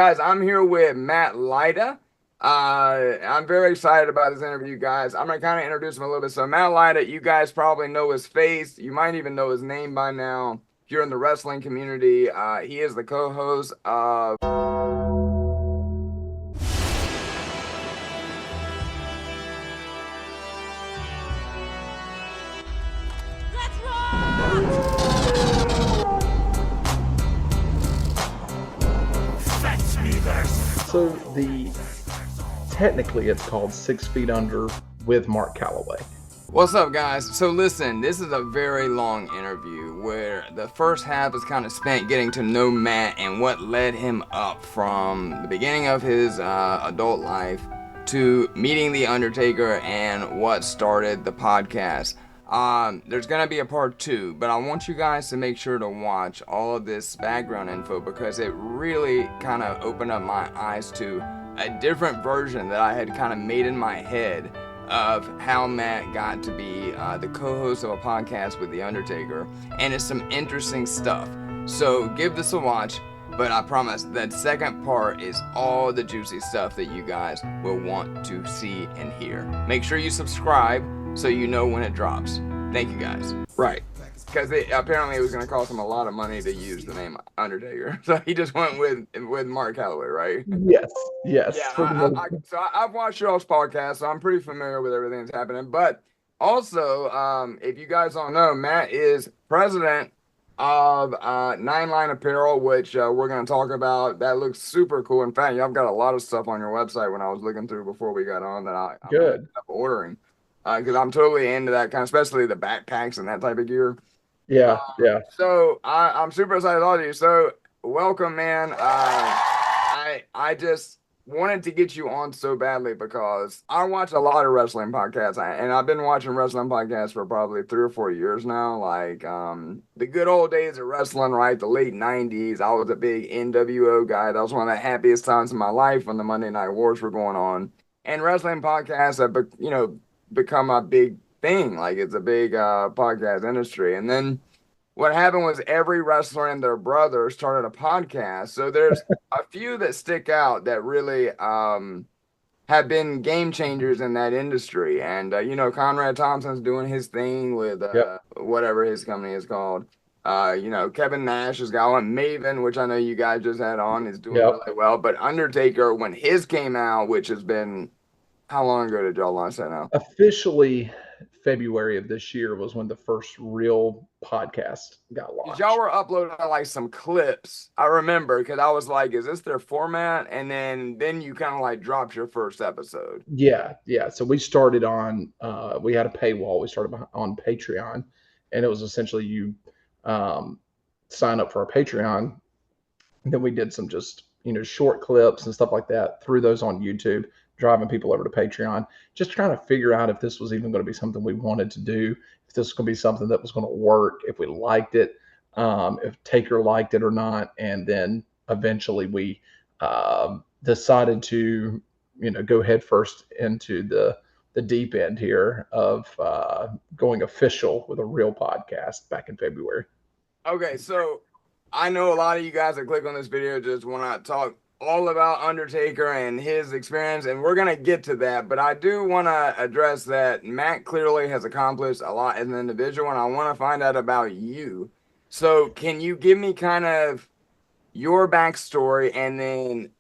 Guys, I'm here with Matt Lyda. I'm very excited about this interview, guys. I'm gonna kind of introduce him a little bit. So Matt Lyda, you guys probably know his face. You might even know his name by now. If you're in the wrestling community, he is the co-host of So technically it's called 6 Feet Under with Mark Calaway. What's up, guys? So listen, this is a very long interview where the first half is kind of spent getting to know Matt and what led him up from the beginning of his adult life to meeting The Undertaker and what started the podcast. There's gonna be a part 2, but I want you guys to make sure to watch all of this background info because it really kind of opened up my eyes to a different version that I had kind of made in my head of how Matt got to be the co-host of a podcast with The Undertaker, and it's some interesting stuff. So give this a watch, but I promise that second part is all the juicy stuff that you guys will want to see and hear. Make sure you subscribe so you know when it drops. Thank you, guys. Right. Because apparently it was going to cost him a lot of money to use the name Undertaker. So he just went with Mark Calaway, right? Yes. Yeah, I've watched y'all's podcast, so I'm pretty familiar with everything that's happening. But also, if you guys don't know, Matt is president of Nine Line Apparel, which we're going to talk about. That looks super cool. In fact, y'all got a lot of stuff on your website when I was looking through before we got on that I'm Good. ordering. Because I'm totally into that kind of, especially the backpacks and that type of gear. Yeah. So I'm super excited to talk to you. So welcome, man. I just wanted to get you on so badly because I watch a lot of wrestling podcasts, and I've been watching wrestling podcasts for probably 3 or 4 years now. Like the good old days of wrestling, right? The late '90s. I was a big NWO guy. That was one of the happiest times in my life when the Monday Night Wars were going on. And wrestling podcasts have, become a big thing. Like it's a big podcast industry. And then what happened was every wrestler and their brother started a podcast. So there's a few that stick out that really have been game changers in that industry. And Conrad Thompson's doing his thing with whatever his company is called. Kevin Nash has got one. Maven, which I know you guys just had on, is doing really well. But Undertaker, when his came out, which has been, how long ago did y'all launch that now? Officially, February of this year was when the first real podcast got launched. Y'all were uploading like some clips. I remember because I was like, "Is this their format?" And then you kind of like dropped your first episode. Yeah. So we started on. We had a paywall. We started on Patreon, and it was essentially you sign up for our Patreon. And then we did some just short clips and stuff like that. Threw those on YouTube, driving people over to Patreon, just trying to figure out if this was even going to be something we wanted to do, if this was going to be something that was going to work, if we liked it, if Taker liked it or not. And then eventually we decided to, go headfirst into the deep end here of going official with a real podcast back in February. Okay, so I know a lot of you guys that click on this video just want to talk all about Undertaker and his experience, and we're going to get to that, but I do want to address that Matt clearly has accomplished a lot as an individual, and I want to find out about you. So can you give me kind of your backstory and then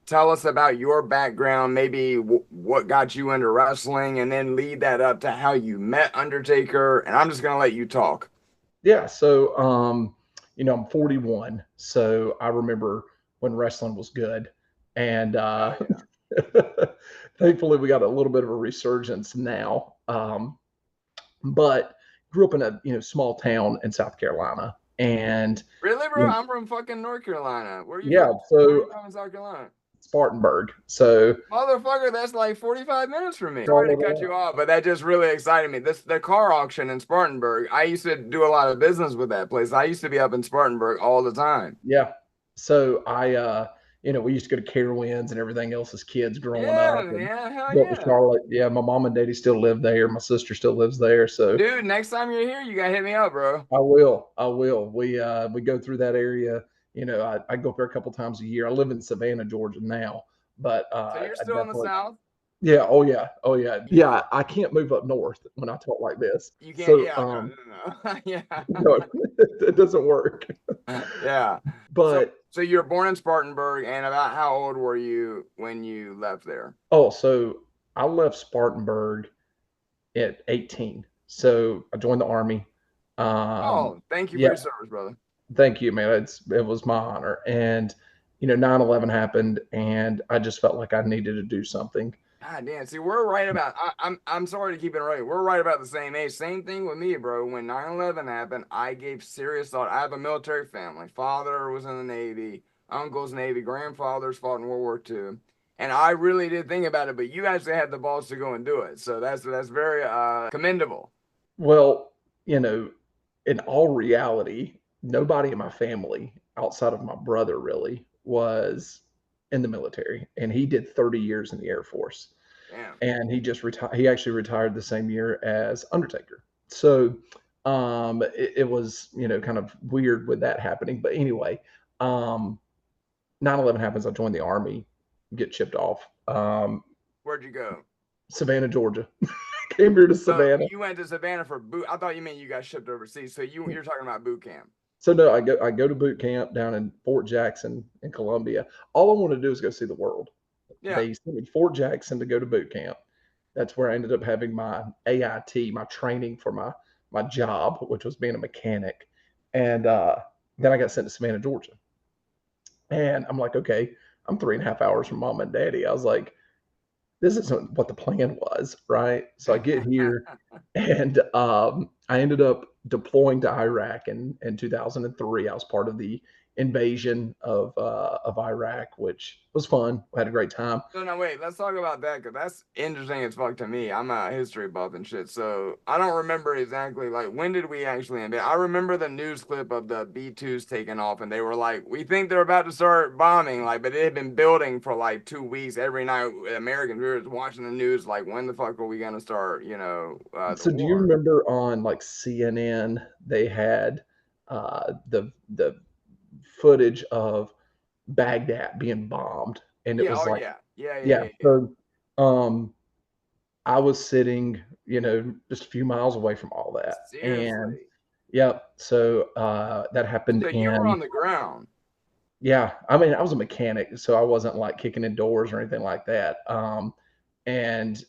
tell us about your background, maybe what got you into wrestling, and then lead that up to how you met Undertaker, and I'm just going to let you talk. Yeah, so, I'm 41, so I remember when wrestling was good, and thankfully we got a little bit of a resurgence now. But grew up in a from town in South Carolina, and really, bro, I'm from fucking North Carolina. Where are you? Yeah, from? so Where are you from in South Carolina? Spartanburg. So motherfucker, that's like 45 minutes from me. Sorry to cut you off, but that just really excited me. The car auction in Spartanburg. I used to do a lot of business with that place. I used to be up in Spartanburg all the time. Yeah. So I we used to go to Carowinds and everything else as kids growing up. Hell yeah. Charlotte. Yeah, my mom and daddy still live there. My sister still lives there. So dude, next time you're here, you gotta hit me up, bro. I will. We go through that area I go up there a couple times a year. I live in Savannah, Georgia now, but So you're I still in the definitely, South? yeah, oh yeah, oh yeah, You, yeah. I can't move up north when I talk like this. you can't. So, Yeah, no. Yeah. no, it doesn't work. Yeah. So But so you were born in Spartanburg, and about how old were you when you left there? so I left Spartanburg at 18. So I joined the army. Oh, thank you for Yeah, your service, brother. thank you, man. It was my honor. And 9/11 happened, and I just felt like I needed to do something. God damn. See, we're right about I'm sorry to keep it right. We're right about the same age. Same thing with me, bro. When 9/11 happened, I gave serious thought. I have a military family. Father was in the Navy, uncle's Navy, grandfathers fought in World War II. And I really did think about it, but you actually had the balls to go and do it. So that's very commendable. Well, you know, in all reality, nobody in my family outside of my brother really was in the military, and he did 30 years in the Air Force. Damn. And he just retired. He actually retired the same year as Undertaker. So it was kind of weird with that happening. But anyway, um, 9/11 happens. I joined the army, get shipped off. Where'd you go? Savannah, Georgia. Came here to So Savannah. you went to Savannah for boot. I thought you meant you got shipped overseas. So you're talking about boot camp. So no, I go to boot camp down in Fort Jackson in Columbia. All I want to do is go see the world. Yeah. They sent me to Fort Jackson to go to boot camp. That's where I ended up having my AIT, my training for my job, which was being a mechanic. And then I got sent to Savannah, Georgia. And I'm like, okay, I'm 3.5 hours from mom and daddy. I was like, this isn't what the plan was, right? So I get here, and I ended up deploying to Iraq in 2003. I was part of the invasion of Iraq, which was fun. We had a great time. No, no, wait. Let's talk about that because that's interesting as fuck to me. I'm a history buff and shit, so I don't remember exactly like when did we actually invade. I remember the news clip of the B-2s taking off, and they were like, "We think they're about to start bombing," like, but it had been building for like 2 weeks. Every night, Americans we were watching the news, like, when the fuck are we gonna start? The So do you war. remember on like CNN they had the footage of Baghdad being bombed, and it Yeah. was Oh like, yeah. Yeah. Yeah. yeah. Yeah. Yeah. So um, I was sitting, just a few miles away from all that, and Seriously. yeah. So that happened So you were in, on the ground. yeah. I mean, I was a mechanic, so I wasn't like kicking in doors or anything like that. And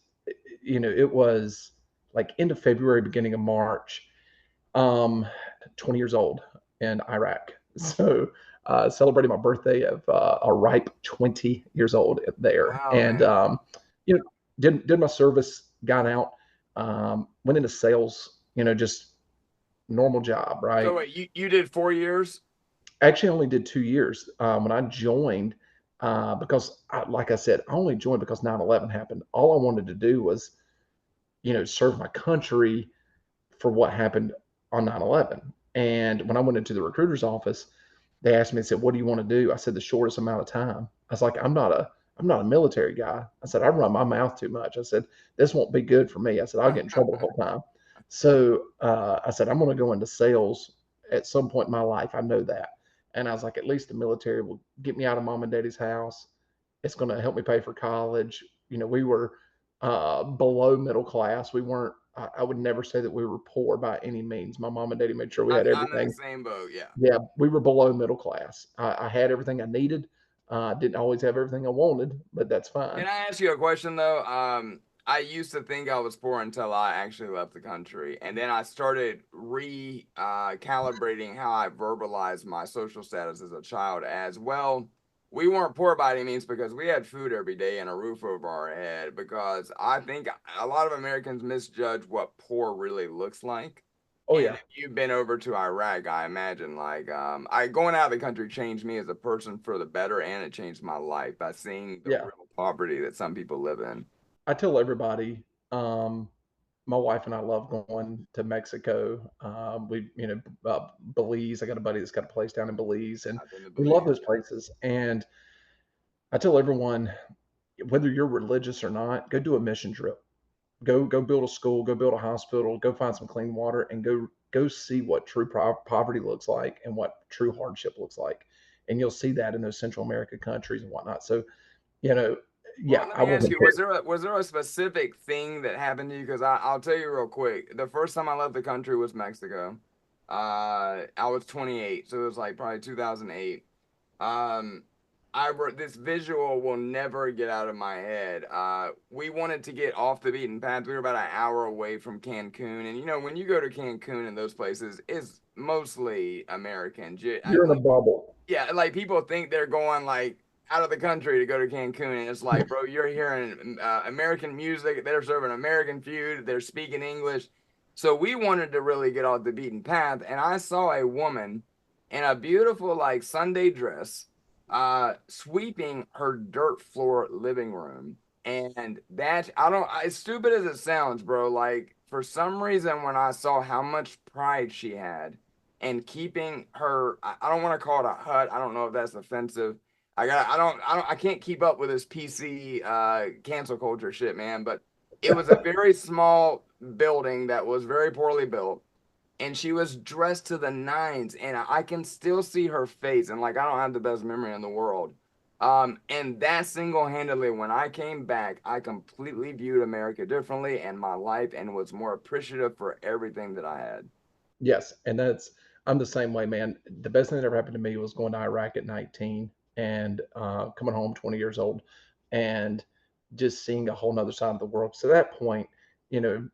it was like end of February, beginning of March. Um, 20 years old in Iraq. So celebrating my birthday of a ripe 20 years old there. Wow, And, man. you know, did my service, got out, went into sales, just normal job, So right? wait, you did 4 years? Actually, I only did 2 years when I joined because, like I said, I only joined because 9/11 happened. All I wanted to do was, serve my country for what happened on 9/11. And when I went into the recruiter's office, they asked me and said, "What do you want to do?" I said, "The shortest amount of time." I was like, I'm not a military guy. I said, "I run my mouth too much." I said, "This won't be good for me." I said, "I'll get in trouble the whole time." So I said, "I'm going to go into sales at some point in my life. I know that." And I was like, "At least the military will get me out of mom and daddy's house. It's going to help me pay for college." We were below middle class. We weren't. I would never say that we were poor by any means. My mom and daddy made sure we had I'm in the everything. same boat. Yeah. Yeah, we were below middle class. I had everything I needed. Didn't always have everything I wanted, but that's fine. Can I ask you a question though? I used to think I was poor until I actually left the country, and then I started calibrating how I verbalized my social status as a child as well. We weren't poor by any means because we had food every day and a roof over our head. Because I think a lot of Americans misjudge what poor really looks like. Oh And yeah, if you've been over to Iraq, I imagine like I going out of the country changed me as a person for the better, and it changed my life by seeing the yeah. real poverty that some people live in. I tell everybody. My wife and I love going to Mexico. Belize. I got a buddy that's got a place down in Belize, and I've been to we love Belize. those places. And I tell everyone, whether you're religious or not, go do a mission trip. Go build a school, go build a hospital, go find some clean water, and go see what true poverty looks like and what true hardship looks like. and you'll see that in those Central America countries and whatnot. So, you know, Well, yeah, let I me ask wasn't you, there. was there a specific thing that happened to you? Because I'll tell you real quick. The first time I left the country was Mexico. I was 28, so it was like probably 2008. Um, this visual will never get out of my head. We wanted to get off the beaten path. We were about an hour away from Cancun, and you know when you go to Cancun and those places, it's mostly Americans. You're in a bubble. Yeah, like people think they're going like out of the country to go to Cancun, and it's like, bro, you're hearing American music. They're serving American food. They're speaking English. So we wanted to really get off the beaten path, and I saw a woman in a beautiful like Sunday dress, sweeping her dirt floor living room, and that I don't. As stupid as it sounds, bro, like for some reason when I saw how much pride she had and keeping her, I don't want to call it a hut. I don't know if that's offensive. I can't keep up with this PC cancel culture shit, man. But it was a very small building that was very poorly built, and she was dressed to the nines, and I can still see her face, and like I don't have the best memory in the world. And that single-handedly, when I came back, I completely viewed America differently and my life, and was more appreciative for everything that I had. Yes, and I'm the same way, man. The best thing that ever happened to me was going to Iraq at 19 and coming home 20 years old, and just seeing a whole nother side of the world. So at that point, you know,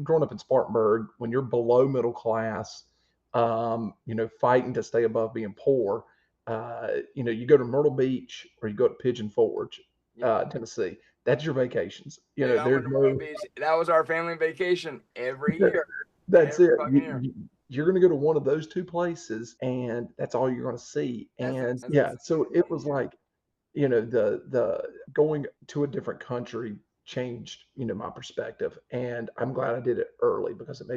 growing up in Spartanburg, when you're below middle class, fighting to stay above being poor, you go to Myrtle Beach or you go to Pigeon Forge, Yeah. Tennessee. That's your vacations. Dude, I There's went to Myrtle no. Beach. That was our family vacation every year. That's Every it. fucking year. You're going to go to one of those two places, and that's all you're going to see. And That's yeah, insane so to it me. was like, the going to a different country changed, my perspective, and I'm glad I did it early because it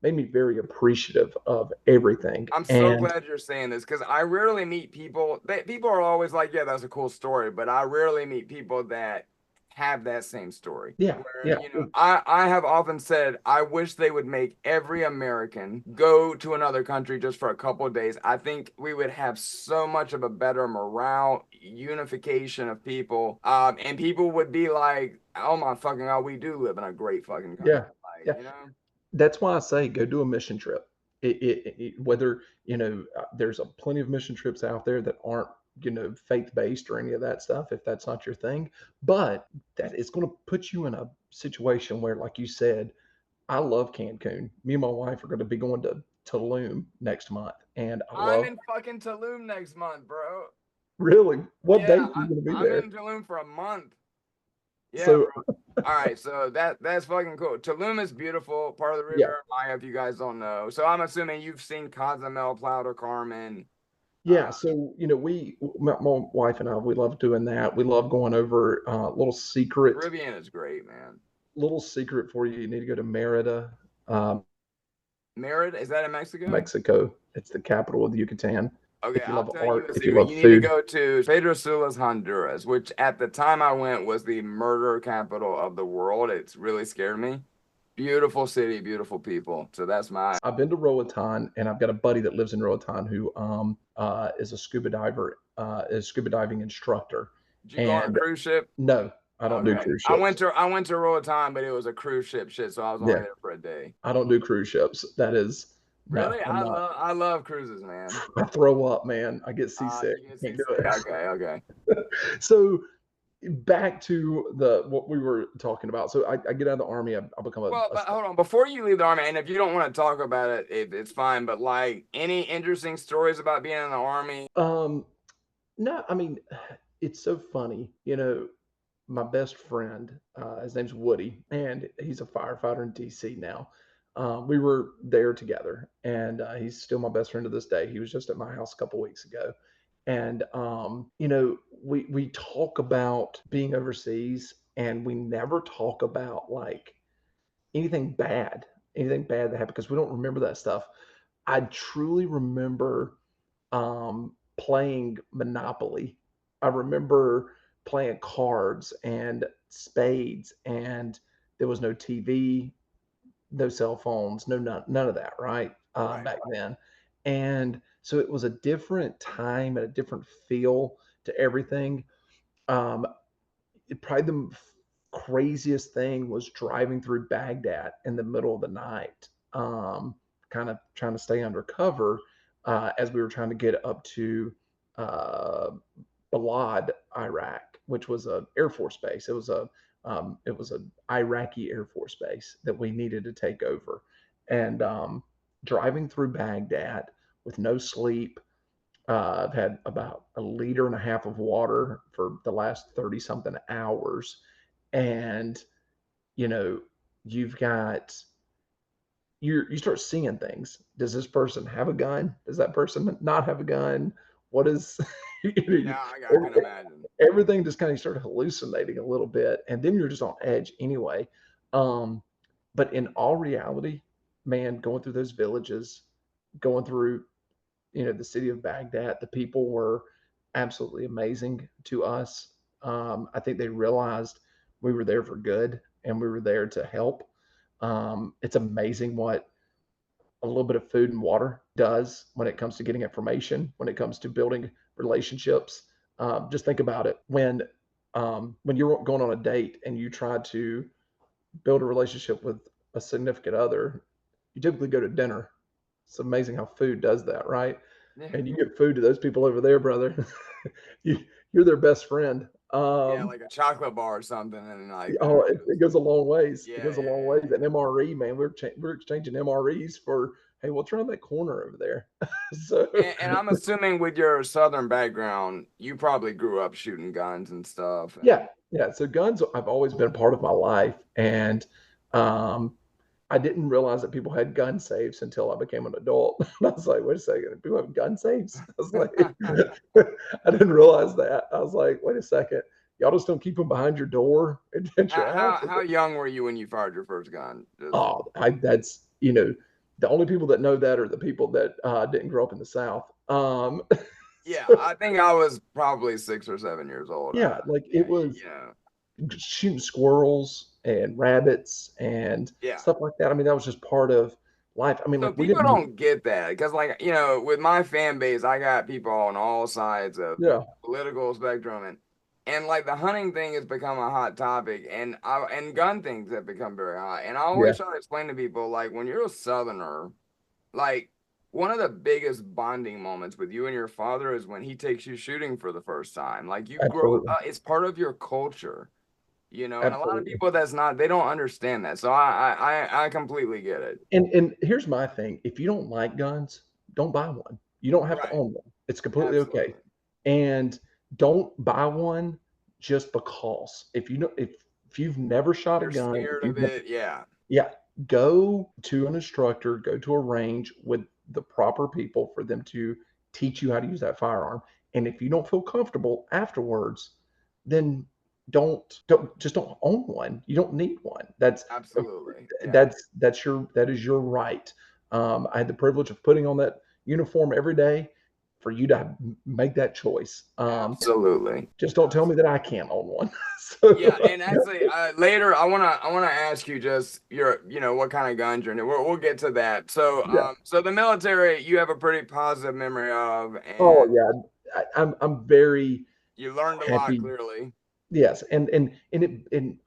made me very appreciative of everything. I'm so And glad you're saying this because I rarely meet people that people are always like, yeah, that's a cool story, but I rarely meet people that have that same story. yeah, Where, yeah, I have often said, I wish they would make every American go to another country just for a couple of days. I think we would have so much of a better morale, unification of people. And people would be like, oh my fucking God, we do live in a great fucking country. yeah, Like, yeah. you know? That's why I say go do a mission trip. Whether there's plenty of mission trips out there that aren't faith based or any of that stuff. If that's not your thing, but that it's going to put you in a situation where, like you said, I love Cancun. Me and my wife are going to be going to Tulum next month, and I I'm love. in fucking Tulum next month, bro. Really, what Yeah, date are you going to be I'm there? in Tulum for a month. Yeah, So bro. All right, so that's fucking cool. Tulum is beautiful, part of the yeah, Riviera Maya, if you guys don't know. So I'm assuming you've seen Cozumel, Playa del Carmen. yeah. So my wife and I, we love doing that. We love going over Caribbean is great, man. little secret for you. You need to go to Merida, um, Merida, is that in Mexico? Mexico. It's the capital of the Yucatan. Okay, If you I'll love tell you art, a if you secret. love You need to food, go to Pedro Sula's Honduras, which at the time I went was the murder capital of the world. It's really scared me. Beautiful city, beautiful people. So that's my. I've been to Roatan, and I've got a buddy that lives in Roatan who is a scuba diving instructor. Did you go on a And cruise ship? no, I don't do Okay. cruise I went ships. to I went to Roatan, but it was a cruise ship shit, so I was only Yeah, there for a day. I don't do cruise ships. That is no, Really? I'm not. I love cruises, man. I throw up, man. I get seasick. You get I can't do seasick. it. Okay, okay. So back to the what we were talking about. So I get out of the army. I become Well, a but hold on. Before you leave the army, and if you don't want to talk about it, it's fine. But like, any interesting stories about being in the army? no, I mean, it's so funny. My best friend, his name's Woody, and he's a firefighter in DC now. We were there together, and he's still my best friend to this day. He was just at my house a couple weeks ago, and we talk about being overseas, and we never talk about like anything bad, anything bad that happened because we don't remember that stuff. I truly remember playing Monopoly. I remember playing cards and spades, and there was no TV, no cell phones, none of that, right? Right. Back then. And So it was a different time and a different feel to everything. Um, Probably the craziest thing was driving through Baghdad in the middle of the night, kind of trying to stay undercover as we were trying to get up to uh, Balad, Iraq, which was an Air Force base. It was an Iraqi Air Force base that we needed to take over, and driving through Baghdad with no sleep. I've had about a liter and a half of water for the last 30 something hours. And, you know, you've got, you start seeing things. Does this person have a gun? Does that person not have a gun? What is, Yeah, I can imagine. everything just kind of started hallucinating a little bit. And then you're just on edge anyway. Um, but in all reality, man, going through those villages, going through the city of Baghdad, the people were absolutely amazing to us. I think they realized we were there for good and we were there to help. It's amazing what a little bit of food and water does when it comes to getting information, when it comes to building relationships. Just think about it when you're going on a date and you try to build a relationship with a significant other, you typically go to dinner. It's amazing how food does that, right? And you give food to those people over there, brother. you, you're their best friend. Yeah, like a chocolate bar or something, and like Oh, there it it is. goes a long ways. It Yeah, goes a yeah, long yeah, ways. An MRE, man, we're exchanging MREs for, hey, what's around that corner over there? So and I'm assuming with your southern background, you probably grew up shooting guns and stuff. And yeah. So guns have always been part of my life, and um, I didn't realize that people had gun safes until I became an adult. I was like, wait a second, people have gun safes? I was like, I didn't realize that. I was like, wait a second, y'all just don't keep them behind your door at your house? how young were you when you fired your first gun? Just Oh, that's the only people that know that are the people that didn't grow up in the South. yeah, So, I think I was probably 6 or 7 years old. yeah, like Yeah, it was yeah, shooting squirrels and rabbits and yeah. stuff like that. I mean, that was just part of life. I mean, So like we people didn't. don't get that because, like, with my fan base, I got people on all sides of the Yeah, political spectrum, and like the hunting thing has become a hot topic, and gun things have become very hot. And I yeah, always try to explain to people, like, when you're a Southerner, like one of the biggest bonding moments with you and your father is when he takes you shooting for the first time. Like you grow absolutely, up, it's part of your culture. And a lot of absolutely. people that's not, they don't understand that. So I completely get it. And here's my thing: if you don't like guns, don't buy one. You don't have to Right. own one. It's completely okay. Absolutely. And don't buy one just because. If you've never shot a You're gun, scared of it. Yeah. yeah, go to an instructor, go to a range with the proper people for them to teach you how to use that firearm. And if you don't feel comfortable afterwards, then don't own one. You don't need one. Absolutely. Yeah. That is your right. I had the privilege of putting on that uniform every day for you to make that choice. Absolutely. Just don't tell me that I can't own one. So Yeah, and actually, later I wanna ask you just what kind of guns you're into. We'll get to that. So yeah. so the military you have a pretty positive memory of, Oh and yeah. I'm very you learned a lot happy. clearly. Yes, and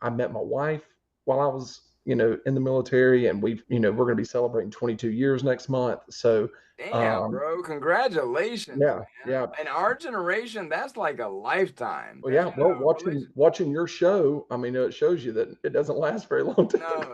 I met my wife while I was, in the military, and we're going to be celebrating 22 years next month. So, Damn, um, bro! Congratulations, yeah, man. yeah, In our generation, that's like a lifetime well, because yeah. Well, relation. watching your show, I mean, it shows you that it doesn't last very long. No,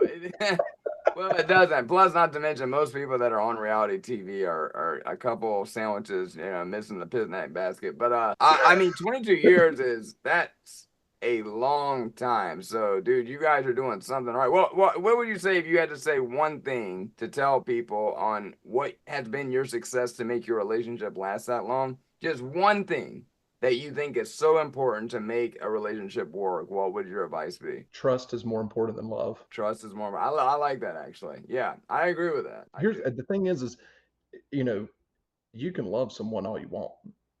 well, it doesn't. Plus, not to mention, most people that are on reality TV are a couple sandwiches, missing the picnic basket. But I mean, 22 years that's a long time. So, dude, you guys are doing something right. Well, what would you say if you had to say one thing to tell people on what has been your success to make your relationship last that long? Just one thing that you think is so important to make a relationship work. What would your advice be? Trust is more important than love. Trust is more. I like that actually. Yeah, I agree with that. I Here's do. the thing is you know, you can love someone all you want.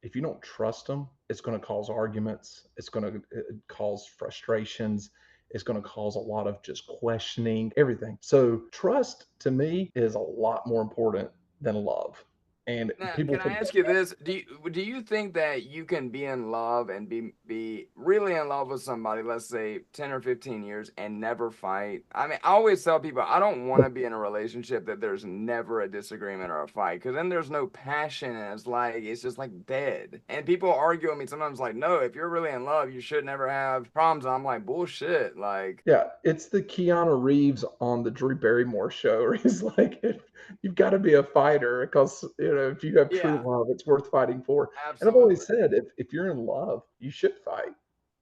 If you don't trust them, it's going to cause arguments. It's going to cause frustrations. It's going to cause a lot of just questioning everything. So, trust to me is a lot more important than love. And Now, people can I think, ask you this? Do you think that you can be in love and be really in love with somebody, let's say 10 or 15 years, and never fight? I mean, I always tell people I don't want to be in a relationship that there's never a disagreement or a fight, because then there's no passion and it's just like dead. And people argue with me sometimes like, no, if you're really in love, you should never have problems. And I'm like, bullshit. Like, yeah, it's the Keanu Reeves on the Drew Barrymore show, where he's like, you've got to be a fighter because, if you have true yeah, love, it's worth fighting for. And I've absolutely. always said, if you're in love, you should fight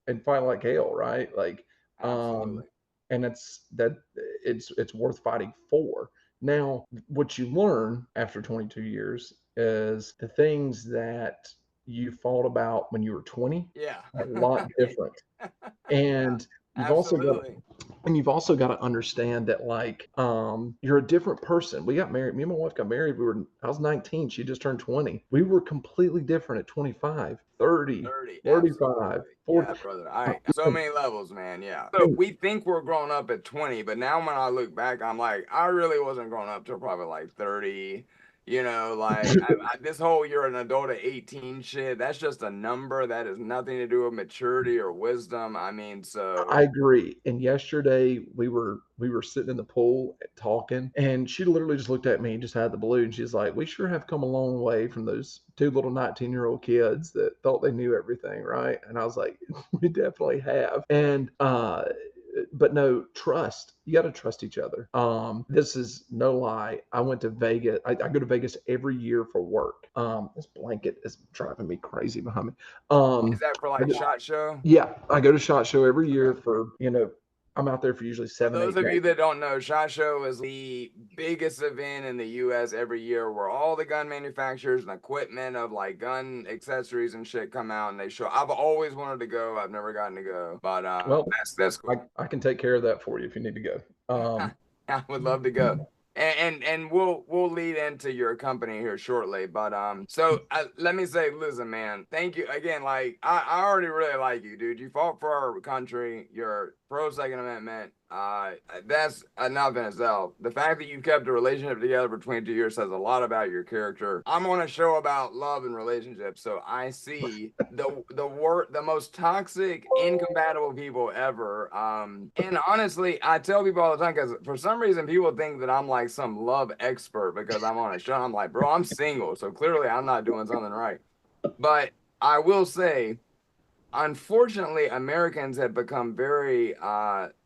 and fight like hell, right? Like, um, Absolutely. and it's worth fighting for. Now, what you learn after 22 years is the things that you fought about when you were 20 Yeah. are a lot different. Yeah, And you've also got absolutely. to understand that, like, you're a different person. We got married. Me and my wife got married. I was 19. She just turned 20. We were completely different at 25, 30, 30, 35, absolutely. 40. Yeah, brother. So many levels, man. Yeah. So we think we're grown up at 20, but now when I look back, I'm like, I really wasn't grown up till probably like 30. Like this whole you're an adult at 18 shit, that's just a number. That has nothing to do with maturity or wisdom. I mean, I so agree. And yesterday we were sitting in the pool talking, and she literally just looked at me just out of the blue, and she's like, "We sure have come a long way from those two little 19-year-old kids that thought they knew everything, right?" And I was like, "We definitely have." And but no, trust. You got to trust each other. This is no lie. I went to Vegas. I go to Vegas every year for work. This blanket is driving me crazy behind me. is Um, that for like SHOT Show? yeah, I go to SHOT Show every Okay. year for, I'm out there for usually For seven, those 8 of you days. that don't know, SHOT Show is the biggest event in the US every year where all the gun manufacturers and equipment of like gun accessories and shit come out and they show. I've always wanted to go. I've never gotten to go, but Well, that's I, cool. I can take care of that for you if you need to go. I would love to go. And we'll lead into your company here shortly. But so let me say, listen, man, thank you again. Like I already really like you, dude. You fought for our country. You're pro Second Amendment. That's enough in itself. The fact that you've kept a relationship together for 22 years says a lot about your character. I'm on a show about love and relationships, so I see the most toxic, incompatible people ever. And honestly, I tell people all the time because for some reason people think that I'm like some love expert because I'm on a show. I'm like, bro, I'm single, so clearly I'm not doing something right. But I will say, unfortunately, Americans have become very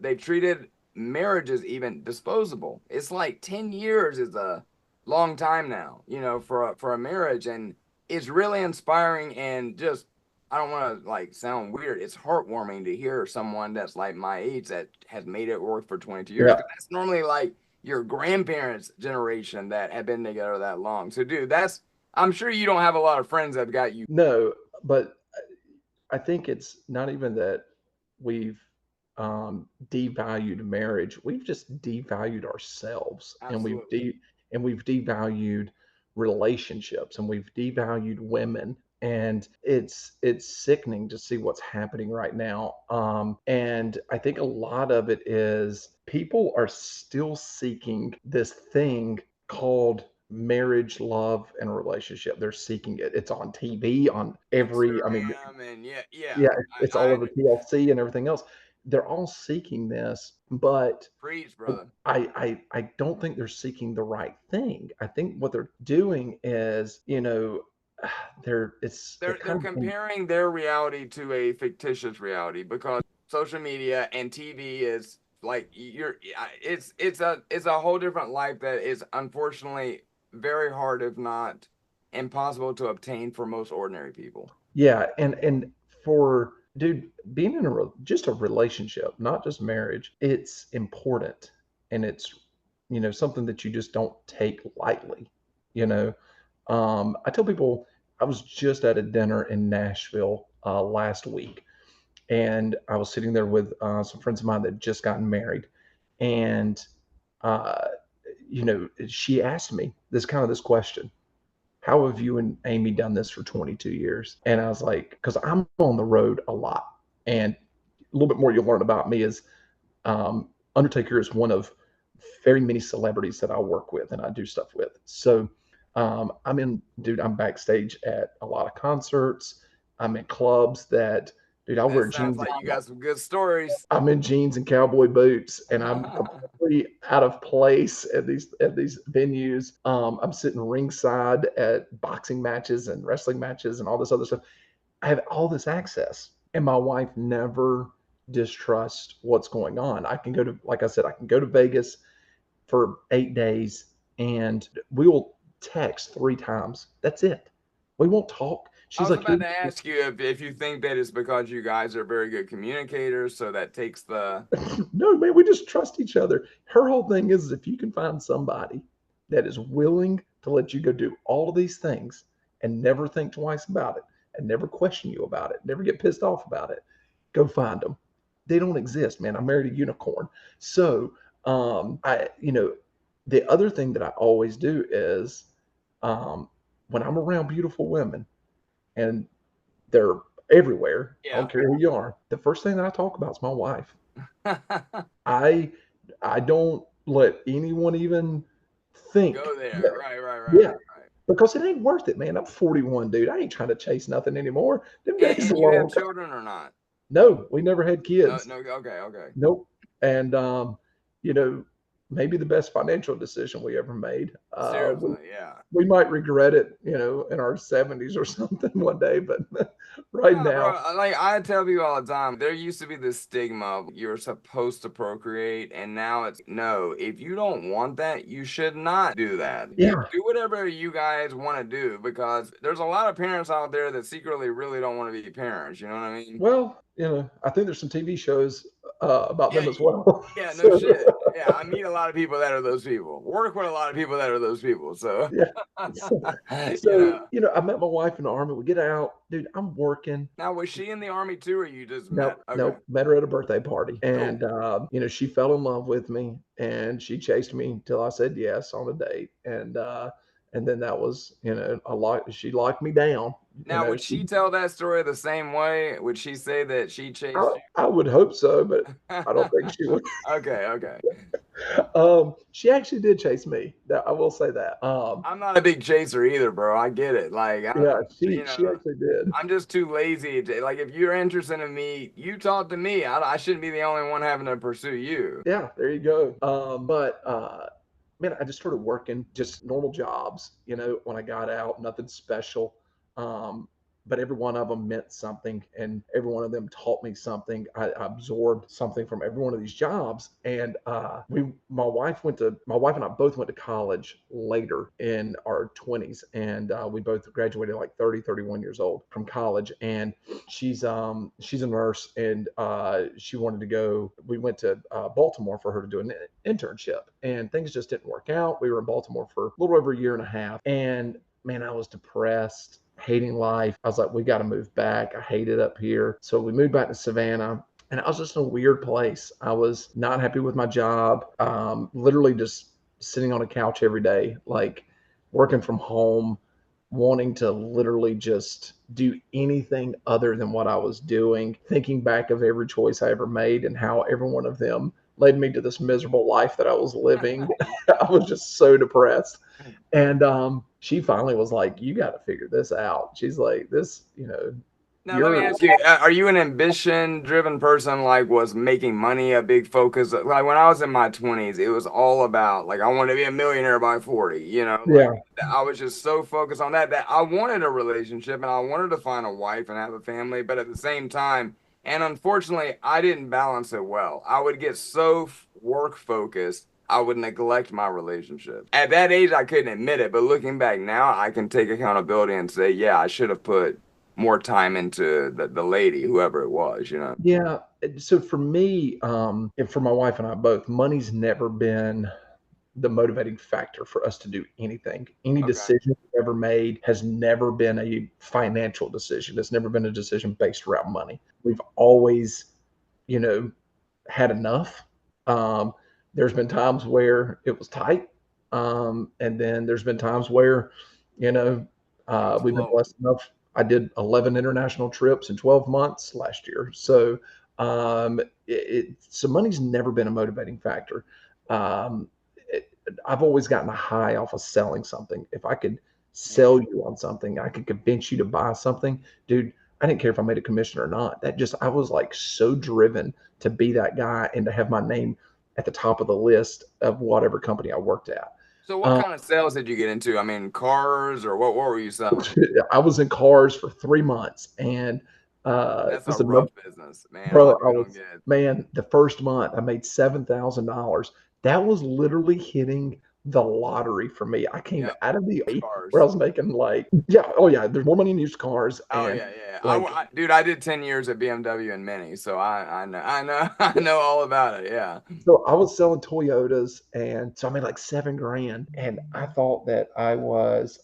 they treated marriages even disposable. It's like 10 years is a long time now, for a marriage, and it's really inspiring and just I don't want to like sound weird. It's heartwarming to hear someone that's like my age that has made it work for 22 years, Yeah, because that's normally like your grandparents' generation that have been together that long. So dude, that's I'm sure you don't have a lot of friends that have got you. no, but I think it's not even that we've devalued marriage. We've just devalued ourselves, and Absolutely. we've devalued relationships, and we've devalued women. And it's sickening to see what's happening right now. And I think a lot of it is people are still seeking this thing called marriage, love, and relationship. They're seeking it. It's on TV, on every, I mean, Instagram and yeah, yeah. yeah, it's all I over TLC and everything else. They're all seeking this, but preach, brother. I don't think they're seeking the right thing. I think what they're doing is, they're They're kind of being, comparing their reality to a fictitious reality because social media and TV is like it's a whole different life that is unfortunately very hard, if not impossible, to obtain for most ordinary people. yeah, and for dude, being in just a relationship, not just marriage, it's important, and it's something that you just don't take lightly. You know, I tell people I was just at a dinner in Nashville last week, and I was sitting there with some friends of mine that had just gotten married, and uh, she asked me this question: how have you and Amy done this for 22 years? And I was like, because I'm on the road a lot. And a little bit more you'll learn about me is Undertaker is one of very many celebrities that I work with and I do stuff with. So I'm backstage at a lot of concerts. I'm in clubs that, dude, I That wear sounds jeans. like you got some good stories. I'm in jeans and cowboy boots, and I'm completely out of place at these venues. I'm sitting ringside at boxing matches and wrestling matches and all this other stuff. I have all this access, and my wife never distrusts what's going on. I can go to, like I said, I can go to Vegas for 8 days, and we will text 3 times. That's it. We won't talk. I She's was like, about to ask you if you think that it's because you guys are very good communicators, so that takes the. no, man, we just trust each other. Her whole thing is if you can find somebody that is willing to let you go do all of these things and never think twice about it and never question you about it, never get pissed off about it, go find them. They don't exist, man. I married a unicorn. So, the other thing that I always do is um, when I'm around beautiful women and they're everywhere, I Yeah. don't care who you are, the first thing that I talk about is my wife. I I don't let anyone even think Go there. that, Right. yeah, because it ain't worth it, man. I'm 41, dude. I ain't trying to chase nothing anymore. Them days are And you have long. children or not? No, we never had No, kids. no. Okay. Nope. And you know, maybe the best financial decision we ever made. Seriously, yeah. We might regret it, in our 70s or something one day, but right No, bro. now, Like I tell people all the time, there used to be this stigma of you're supposed to procreate, and now it's no. If you don't want that, you should not do that. Do yeah. do whatever you guys want to do because there's a lot of parents out there that secretly really don't want to be parents. You know what I mean? Well, I think there's some TV shows about Yeah, them as well. yeah, no So, shit. Yeah, I meet a lot of people that are those people. Work with a lot of people that are those people. So, yeah. So, you know. I met my wife in the army. We get out, dude. I'm working. Now, was she in the army too, or you just met? Nope, Okay, nope. Met her at a birthday party, cool. and she fell in love with me, and she chased me till I said yes on a date, and then that was, a lot. She locked me down. Now, would She, she tell that story the same way? Would she say that she chased I would hope so, but you? I don't think she would. Okay. She actually did chase me. That I will say that. I'm not a big chaser either, bro. I get it. Like, Yeah, you she know, actually did. I'm just too lazy to, like, if you're interested in me, you talk to me. I shouldn't be the only one having to pursue you. Yeah, there you go. But man, I just started working just normal jobs, when I got out, nothing special. Um, but every one of them meant something, and every one of them taught me something. I absorbed something from every one of these jobs. And my wife and I both went to college later in our 20s, and we both graduated like 30, 31 years old from college. And she's a nurse, and she wanted to go. We went to Baltimore for her to do an internship, and things just didn't work out. We were in Baltimore for a little over a year and a half, and man, I was depressed, hating life. I was like, we got to move back. I hate it up here. So we moved back to Savannah. And I was just in a weird place. I was not happy with my job. Literally just sitting on a couch every day, like working from home, wanting to literally just do anything other than what I was doing, thinking back of every choice I ever made and how every one of them led me to this miserable life that I was living. I was just so depressed. And she finally was like, "You got to figure this out." She's like, "This, Now, let me you're ask you, are you an ambition-driven person? Like, was making money a big focus? Like, when I was in my 20s, it was all about, like, I wanted to be a millionaire by 40, like, yeah, I was just so focused on that I wanted a relationship and I wanted to find a wife and have a family, but at the same time, and unfortunately, I didn't balance it well. I would get so work focused, I would neglect my relationship. At that age, I couldn't admit it, but looking back now, I can take accountability and say, yeah, I should have put more time into the lady, whoever it was. yeah. So for me, and for my wife and I both, money's never been the motivating factor for us to do anything. Any Okay. decision we've ever made has never been a financial decision. It's never been a decision based around money. We've always, you know, had enough. Um, there's been times where it was tight. And then there's been times where, you know, It was we've been flowing. blessed enough. I did 11 international trips in 12 months last year. So, so money's never been a motivating factor. Um, I've always gotten a high off of selling something. If I could sell you on something, I could convince you to buy something, dude. I didn't care if I made a commission or not. I was like so driven to be that guy and to have my name at the top of the list of whatever company I worked at. So what Um, kind of sales did you get into? I mean, cars or what were you selling? I was in cars for 3 months, and That's a listen, rough business, man. A lot bro, of people don't get it. man, the first month I made $7,000. That was literally hitting the lottery for me. I came Yep. out of the where Cars. I was making like, yeah, oh yeah, there's more money in used cars, Oh and yeah, yeah. like, Dude, I did 10 years at BMW and Mini, so I know all about it. Yeah. so I was selling Toyotas, and so I made like 7 grand, and I thought that I was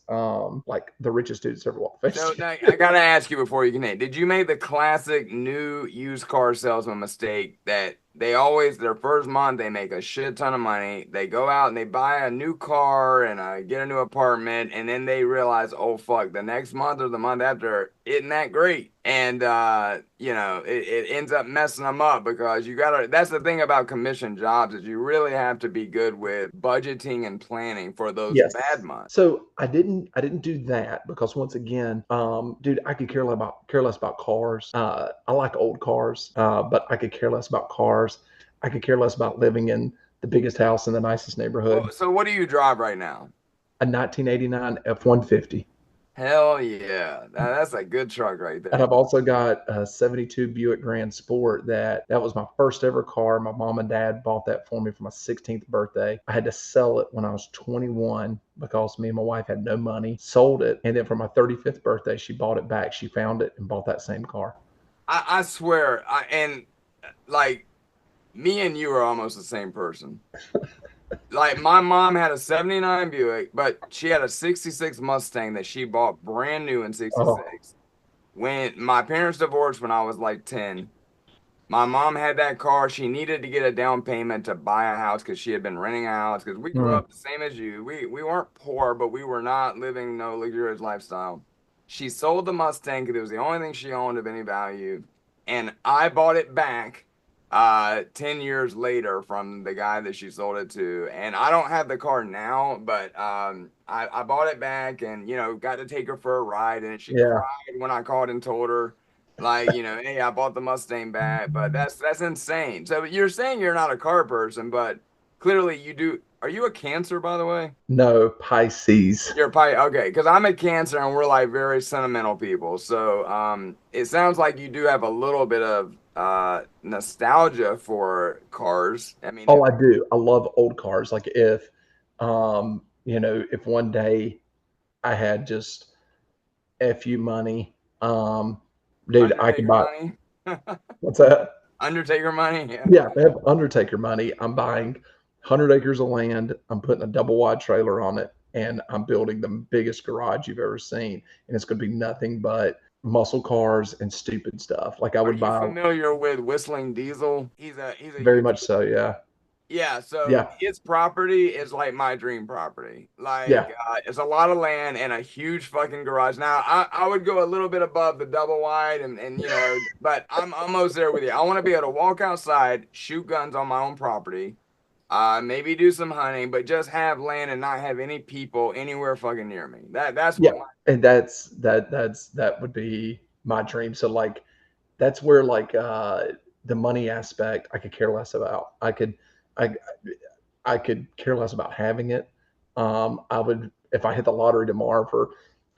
like the richest dude that's ever walked the face. So now I gotta ask you before you can name. Did you make the classic new used car salesman mistake that they always their first month they make a shit ton of money, they go out and they buy a new car and get a new apartment, and then they realize, oh fuck, the next month or the month after isn't that great, and it ends up messing them up because you gotta. That's the thing about commission jobs is you really have to be good with budgeting and planning for those Yes. bad months. So I didn't do that because once again, dude, I could care less about cars. I like old cars, but I could care less about cars. I could care less about living in the biggest house in the nicest neighborhood. Well, so what do you drive right now? A 1989 F-150. Hell yeah. That's a good truck right And there. I've also got a 72 Buick Grand Sport that was my first ever car. My mom and dad bought that for me for my 16th birthday. I had to sell it when I was 21 because me and my wife had no money. Sold it, and then for my 35th birthday, she bought it back. She found it and bought that same car. I swear, like me and you are almost the same person. Like my mom had a 79 Buick, but she had a 66 Mustang that she bought brand new in Oh, 66. When my parents divorced when I was like 10, my mom had that car. She needed to get a down payment to buy a house because she had been renting a house because we grew mm, up the same as you. We weren't poor, but we were not living no luxurious lifestyle. She sold the Mustang because it was the only thing she owned of any value, and I bought it back 10 years later from the guy that she sold it to. And I don't have the car now, but I bought it back and got to take her for a ride, and she yeah. cried when I called and told her like, hey, I bought the Mustang back. But that's insane. So you're saying you're not a car person, but clearly you do. Are you a Cancer, by the way? No, Pisces. You're probably okay, because I'm a Cancer and we're like very sentimental people. So it sounds like you do have a little bit of nostalgia for cars. I mean, Oh, I do. I love old cars. Like if one day I had just a few money, dude, I could Undertaker buy. money, What's that? Undertaker money. Yeah. Yeah, I have Undertaker money. I'm buying 100 acres of land. I'm putting a double wide trailer on it, and I'm building the biggest garage you've ever seen. And it's going to be nothing but muscle cars and stupid stuff. Like I Are would you buy familiar with Whistling Diesel? He's a very YouTube. much so. Yeah. Yeah, so Yeah. his property is like my dream property. Yeah. Like, it's a lot of land and a huge fucking garage. Now, I would go a little bit above the double wide and but I'm almost there with you. I want to be able to walk outside, shoot guns on my own property, maybe do some hunting, but just have land and not have any people anywhere fucking near me. That's Yeah. what my And that would be my dream. So like that's where like the money aspect I could care less about. I I could care less about having it. I would, if I hit the lottery tomorrow for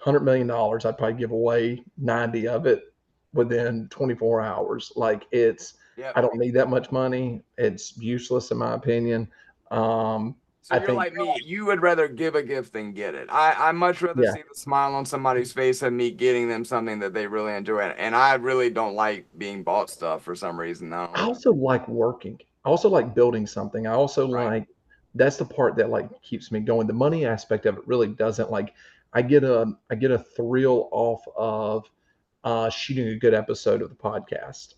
$100 million, I'd probably give away 90 of it within 24 hours. Like Yep. I don't need that much money. It's useless in my opinion. Um, So I you're think, like me. You would rather give a gift than get it. I much rather yeah, see the smile on somebody's face than me getting them something that they really enjoy. And I really don't like being bought stuff for some reason. I don't I know. also like working. I also like building something. I also Right. like that's the part that like keeps me going. The money aspect of it really doesn't like I get a thrill off of shooting a good episode of the podcast.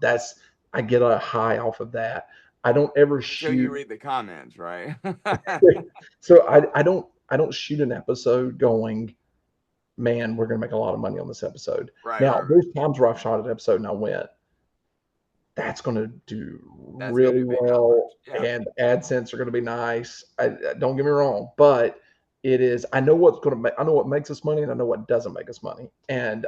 That's I get a high off of that. I don't ever Until you shoot read the comments, right? so I don't shoot an episode going, man, we're gonna make a lot of money on this episode. Right, Now, right, right. there's times where I've shot an episode and I went, that's going to do That's gonna really be big numbers. well, Yeah. and AdSense are going to be nice. Don't get me wrong, but it is. I know what's going to make. I know what makes us money, and I know what doesn't make us money. And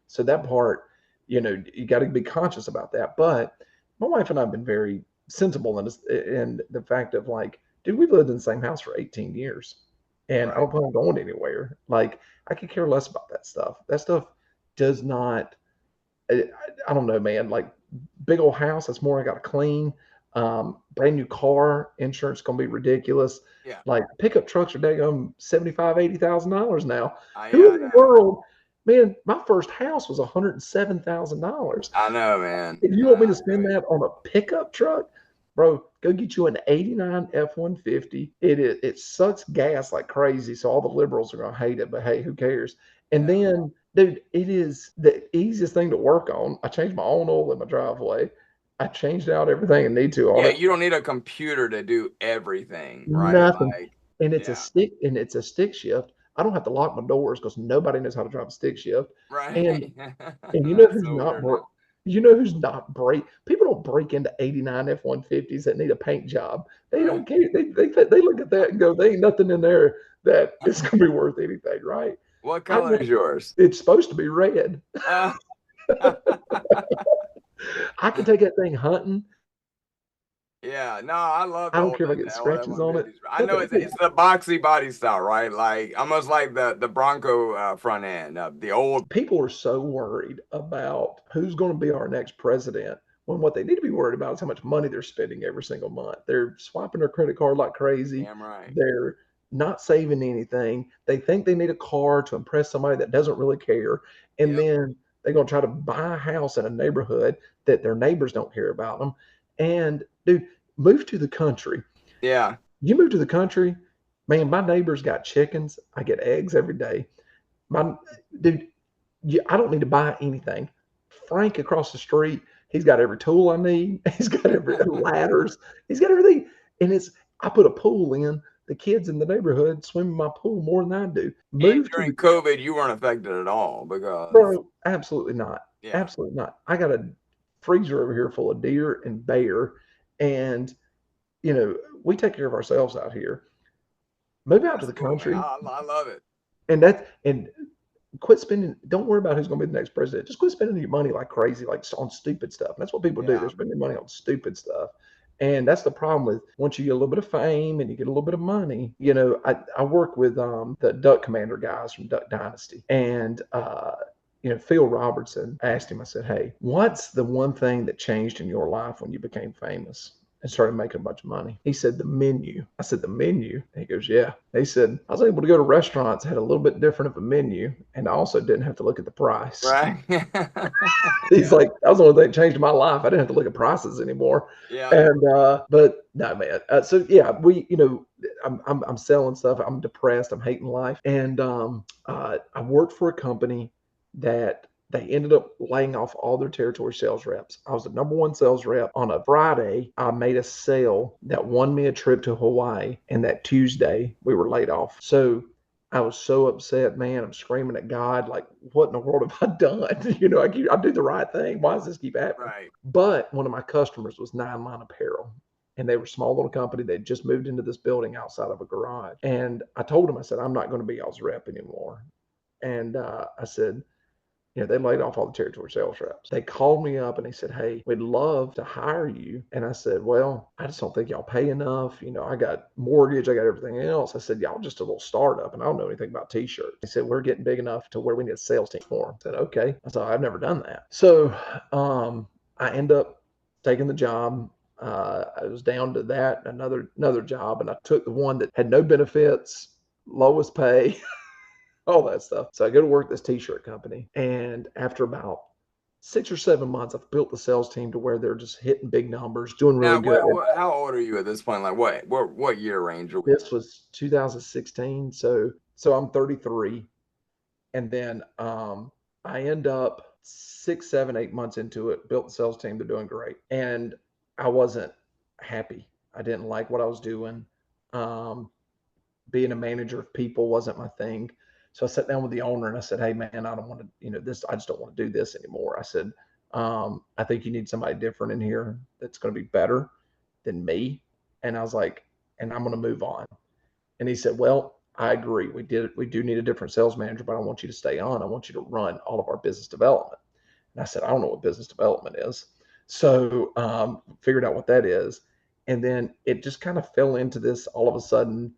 so that part, you got to be conscious about that. But my wife and I have been very sensible in the fact of like, dude, we've lived in the same house for 18 years, and I Right. don't plan on going anywhere. Like, I could care less about that stuff. That stuff does not. I don't know, man. Like, big old house, that's more I got to clean. Brand new car, insurance gonna be ridiculous. Yeah. Like, pickup trucks are daggone $75,000-$80,000 now. Who Yeah, in I the know. world, man? My first house was $107,000. I know, man. If you want me to I spend feel you. that on a pickup truck, bro, go get you an '89 F-150. It sucks gas like crazy, so all the liberals are gonna hate it. But hey, who cares? And Yeah. then, dude, it is the easiest thing to work on. I changed my own oil in my driveway. I changed out everything I need to on Yeah, it. you don't need a computer to do everything, right? Nothing. Like, And it's a yeah. stick, and it's a stick shift. I don't have to lock my doors because nobody knows how to drive a stick shift. Right. And And you know That's who's so not weird now. people don't break into '89 F-150s that need a paint job. They Right. don't care. They look at that and go, "There ain't nothing in there that is gonna be worth anything," right? What I color is yours? It's supposed to be red. Uh, I can take that thing hunting. yeah, no, I love I the don't old care if I get the old scratches on it. F-150s. I know Nothing. it's the boxy body style, right? Like almost like the Bronco front end, the old. People are so worried about who's going to be our next president when what they need to be worried about is how much money they're spending every single month. They're swiping their credit card like crazy. Damn right. They're not saving anything. They think they need a car to impress somebody that doesn't really care. And Yep. then they're going to try to buy a house in a neighborhood that their neighbors don't care about them. And dude, move to the country. Yeah. You move to the country, man, my neighbors got chickens. I get eggs every day. My dude, I don't need to buy anything. Frank across the street, he's got every tool I need. He's got every ladders. He's got everything. And I put a pool in. The kids in the neighborhood swim in my pool more than I do. And Move to during the COVID, you weren't affected at all because Bro, absolutely not. yeah. Absolutely not. I got a freezer over here full of deer and bear, and we take care of ourselves out here. Move out to That's the cool, man. country, I love it. and quit spending. Don't worry about who's going to be the next president. Just quit spending your money like crazy, like on stupid stuff. And that's what people do. They're Yeah. spending money on stupid stuff. And that's the problem with once you get a little bit of fame and you get a little bit of money. I work with the Duck Commander guys from Duck Dynasty, and Phil Robertson. I asked him. I said, "Hey, what's the one thing that changed in your life when you became famous and started making a bunch of money?" He said, "The menu." I said, "The menu?" And he goes, "Yeah." He said, "I was able to go to restaurants that had a little bit different of a menu, and I also didn't have to look at the price." Right. He's Yeah. like, "That was the only thing that changed my life. I didn't have to look at prices anymore." Yeah. And but no, man. So yeah, I'm selling stuff. I'm depressed. I'm hating life, and I worked for a company that they ended up laying off all their territory sales reps. I was the number one sales rep. On a Friday, I made a sale that won me a trip to Hawaii, and that Tuesday we were laid off. So I was so upset, man. I'm screaming at God, like, what in the world have I done? I do the right thing. Why does this keep happening? Right. But one of my customers was Nine Line Apparel. And they were a small little company. They just moved into this building outside of a garage. And I told him, I said, "I'm not going to be y'all's rep anymore." And I said, they laid off all the territory sales reps. They called me up and they said, "Hey, we'd love to hire you." And I said, "Well, I just don't think y'all pay enough. I got mortgage, I got everything else." I said, "Y'all just a little startup and I don't know anything about t-shirts." They said, "We're getting big enough to where we need a sales team for them." I said, "Okay." I said, "I've never done that." So I end up taking the job. I was down to that, another job, and I took the one that had no benefits, lowest pay, all that stuff. So I go to work at this t-shirt company, and after about 6 or 7 months, I've built the sales team to where they're just hitting big numbers, doing really Now, good. how old are you at this point? Like, what year range are we This was 2016, so I'm 33, and then I end up 6, 7, 8 months into it, built the sales team. They're doing great, and I wasn't happy. I didn't like what I was doing. Um, Being a manager of people wasn't my thing. So I sat down with the owner and I said, "Hey man, I don't want to, this, I just don't want to do this anymore." I said, I think you need somebody different in here that's going to be better than me. And I was like, and I'm going to move on. And he said, well, I agree. We do need a different sales manager, but I want you to stay on. I want you to run all of our business development. And I said, I don't know what business development is. So figured out what that is. And then it just kind of fell into this all of a sudden.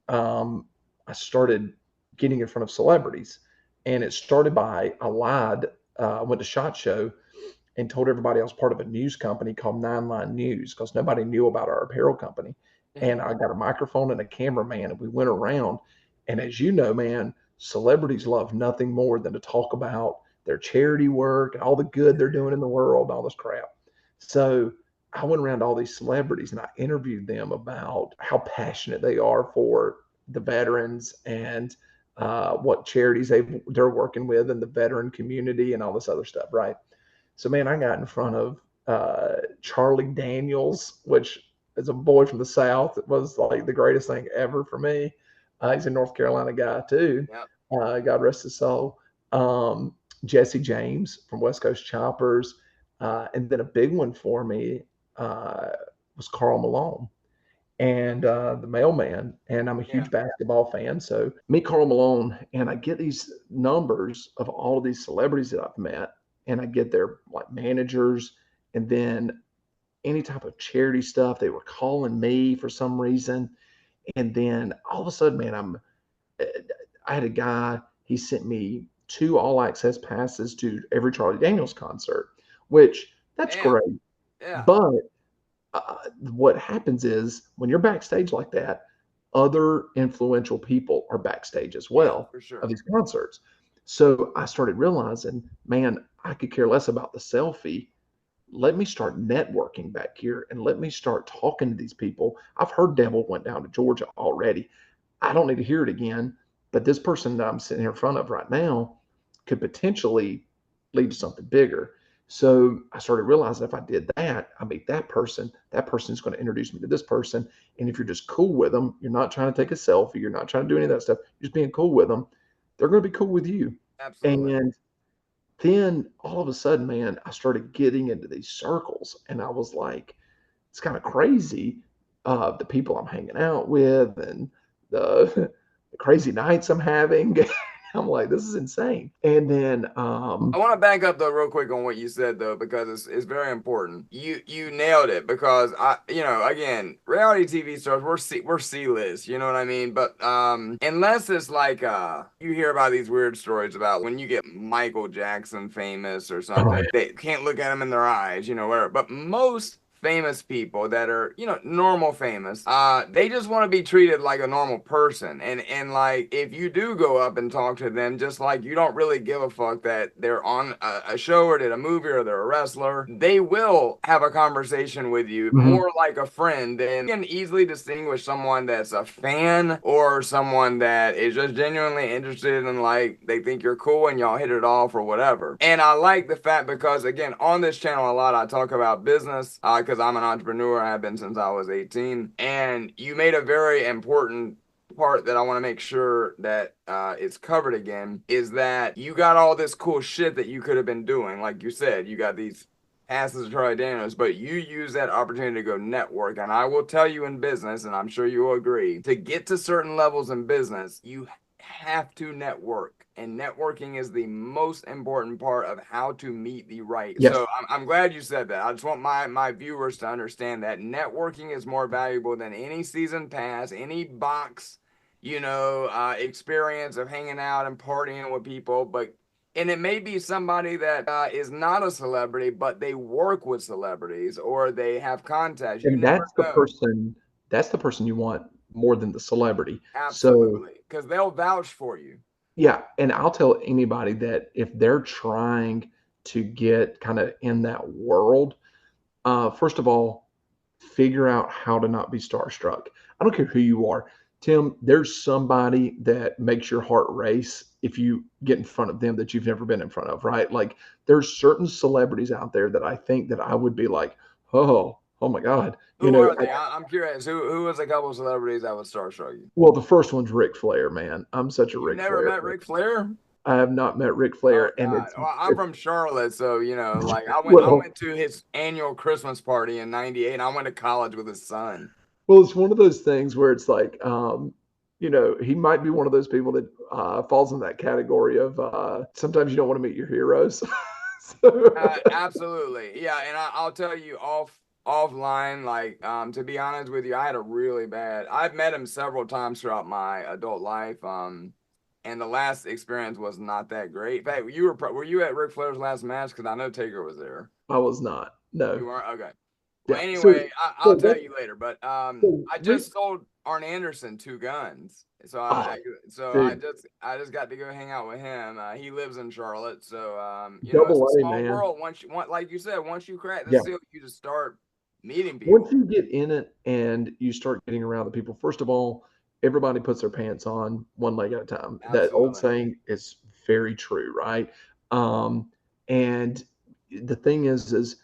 I started getting in front of celebrities. And it started by I lied. I went to SHOT Show and told everybody I was part of a news company called Nine Line News because nobody knew about our apparel company. And I got a microphone and a cameraman, and we went around. And as you know, man, celebrities love nothing more than to talk about their charity work and all the good they're doing in the world, and all this crap. So I went around to all these celebrities and I interviewed them about how passionate they are for the veterans and what charities they're working with in the veteran community and all this other stuff, right? So, man, I got in front of Charlie Daniels, which is a boy from the South. It was like the greatest thing ever for me. He's a North Carolina guy, too. Yep. God rest his soul. Jesse James from West Coast Choppers. And then a big one for me was Carl Malone and the mailman. And I'm a Yeah. huge basketball fan. So, meet Carl Malone, and I get these numbers of all of these celebrities that I've met, and I get their like managers, and then any type of charity stuff. They were calling me for some reason, and then all of a sudden, man, I had a guy. He sent me 2 all access passes to every Charlie Daniels concert, which that's Damn. great. Yeah. But what happens is when you're backstage like that, other influential people are backstage as well for sure. of these concerts. So I started realizing, man, I could care less about the selfie. Let me start networking back here and let me start talking to these people. I've heard Devil went down to Georgia already. I don't need to hear it again, but this person that I'm sitting here in front of right now could potentially lead to something bigger. So I started realizing if I did that, I meet that person's going to introduce me to this person. And if you're just cool with them, you're not trying to take a selfie, you're not trying to do any of that stuff, you're just being cool with them, they're going to be cool with you. Absolutely. And then all of a sudden, man, I started getting into these circles and I was like, it's kind of crazy. The people I'm hanging out with and the, the crazy nights I'm having. I'm like, this is insane. And then I want to back up though real quick on what you said though because it's very important. You nailed it because again reality TV stars we're C-list, you know what I mean? But unless it's like you hear about these weird stories about when you get Michael Jackson famous or something, they can't look at him in their eyes, whatever. But most famous people that are normal famous they just want to be treated like a normal person and like if you do go up and talk to them just like you don't really give a fuck that they're on a show or did a movie or they're a wrestler, they will have a conversation with you more like a friend, and you can easily distinguish someone that's a fan or someone that is just genuinely interested in like they think you're cool and y'all hit it off or whatever. And I like the fact because again on this channel a lot I talk about business because I'm an entrepreneur. I have been since I was 18. And you made a very important part that I want to make sure that it's covered again is that you got all this cool shit that you could have been doing. Like you said, you got these passes to Charlie Daniels, but you use that opportunity to go network. And I will tell you in business, and I'm sure you will agree, to get to certain levels in business, you have to network. And networking is the most important part of how to meet the right. Yes. So I'm glad you said that. I just want my viewers to understand that networking is more valuable than any season pass, any box, experience of hanging out and partying with people. And it may be somebody that is not a celebrity, but they work with celebrities or they have contacts. You and never know. that's the person you want more than the celebrity. So Absolutely. Because they'll vouch for you. yeah, and I'll tell anybody that if they're trying to get kind of in that world, first of all, figure out how to not be starstruck. I don't care who you are. Tim, there's somebody that makes your heart race if you get in front of them that you've never been in front of, right? Like there's certain celebrities out there that I think that I would be like, oh my God. Who are they? I'm curious. Who was a couple of celebrities that would starstruck you? Well, the first one's Ric Flair, man. I'm such a Ric Flair. Never met Ric Flair? I have not met Ric Oh Flair, and God. Well, I'm from Charlotte, so like I well, went to his annual Christmas party in '98. And I went to college with his son. well, it's one of those things where it's like, he might be one of those people that falls in that category of sometimes you don't want to meet your heroes. So, Absolutely. Yeah, and I'll tell you offline, like to be honest with you, I had a really bad. I've met him several times throughout my adult life. And the last experience was not that great. In fact, were you at Ric Flair's last match? Because I know Taker was there. I was not. No. You weren't? Okay. Well, Yeah. So, anyway, I'll so tell that you later. But so I Rick, just sold Arn Anderson 2 guns, so oh, I dude, just got to go hang out with him. He lives in Charlotte, so it's a double A, small man. world. Like you said, once you crack the Yeah. seal, you just start meeting Once people. you get in it and you start getting around the people, first of all, everybody puts their pants on one leg at a time. That old Absolutely. saying is very true, right? And the thing is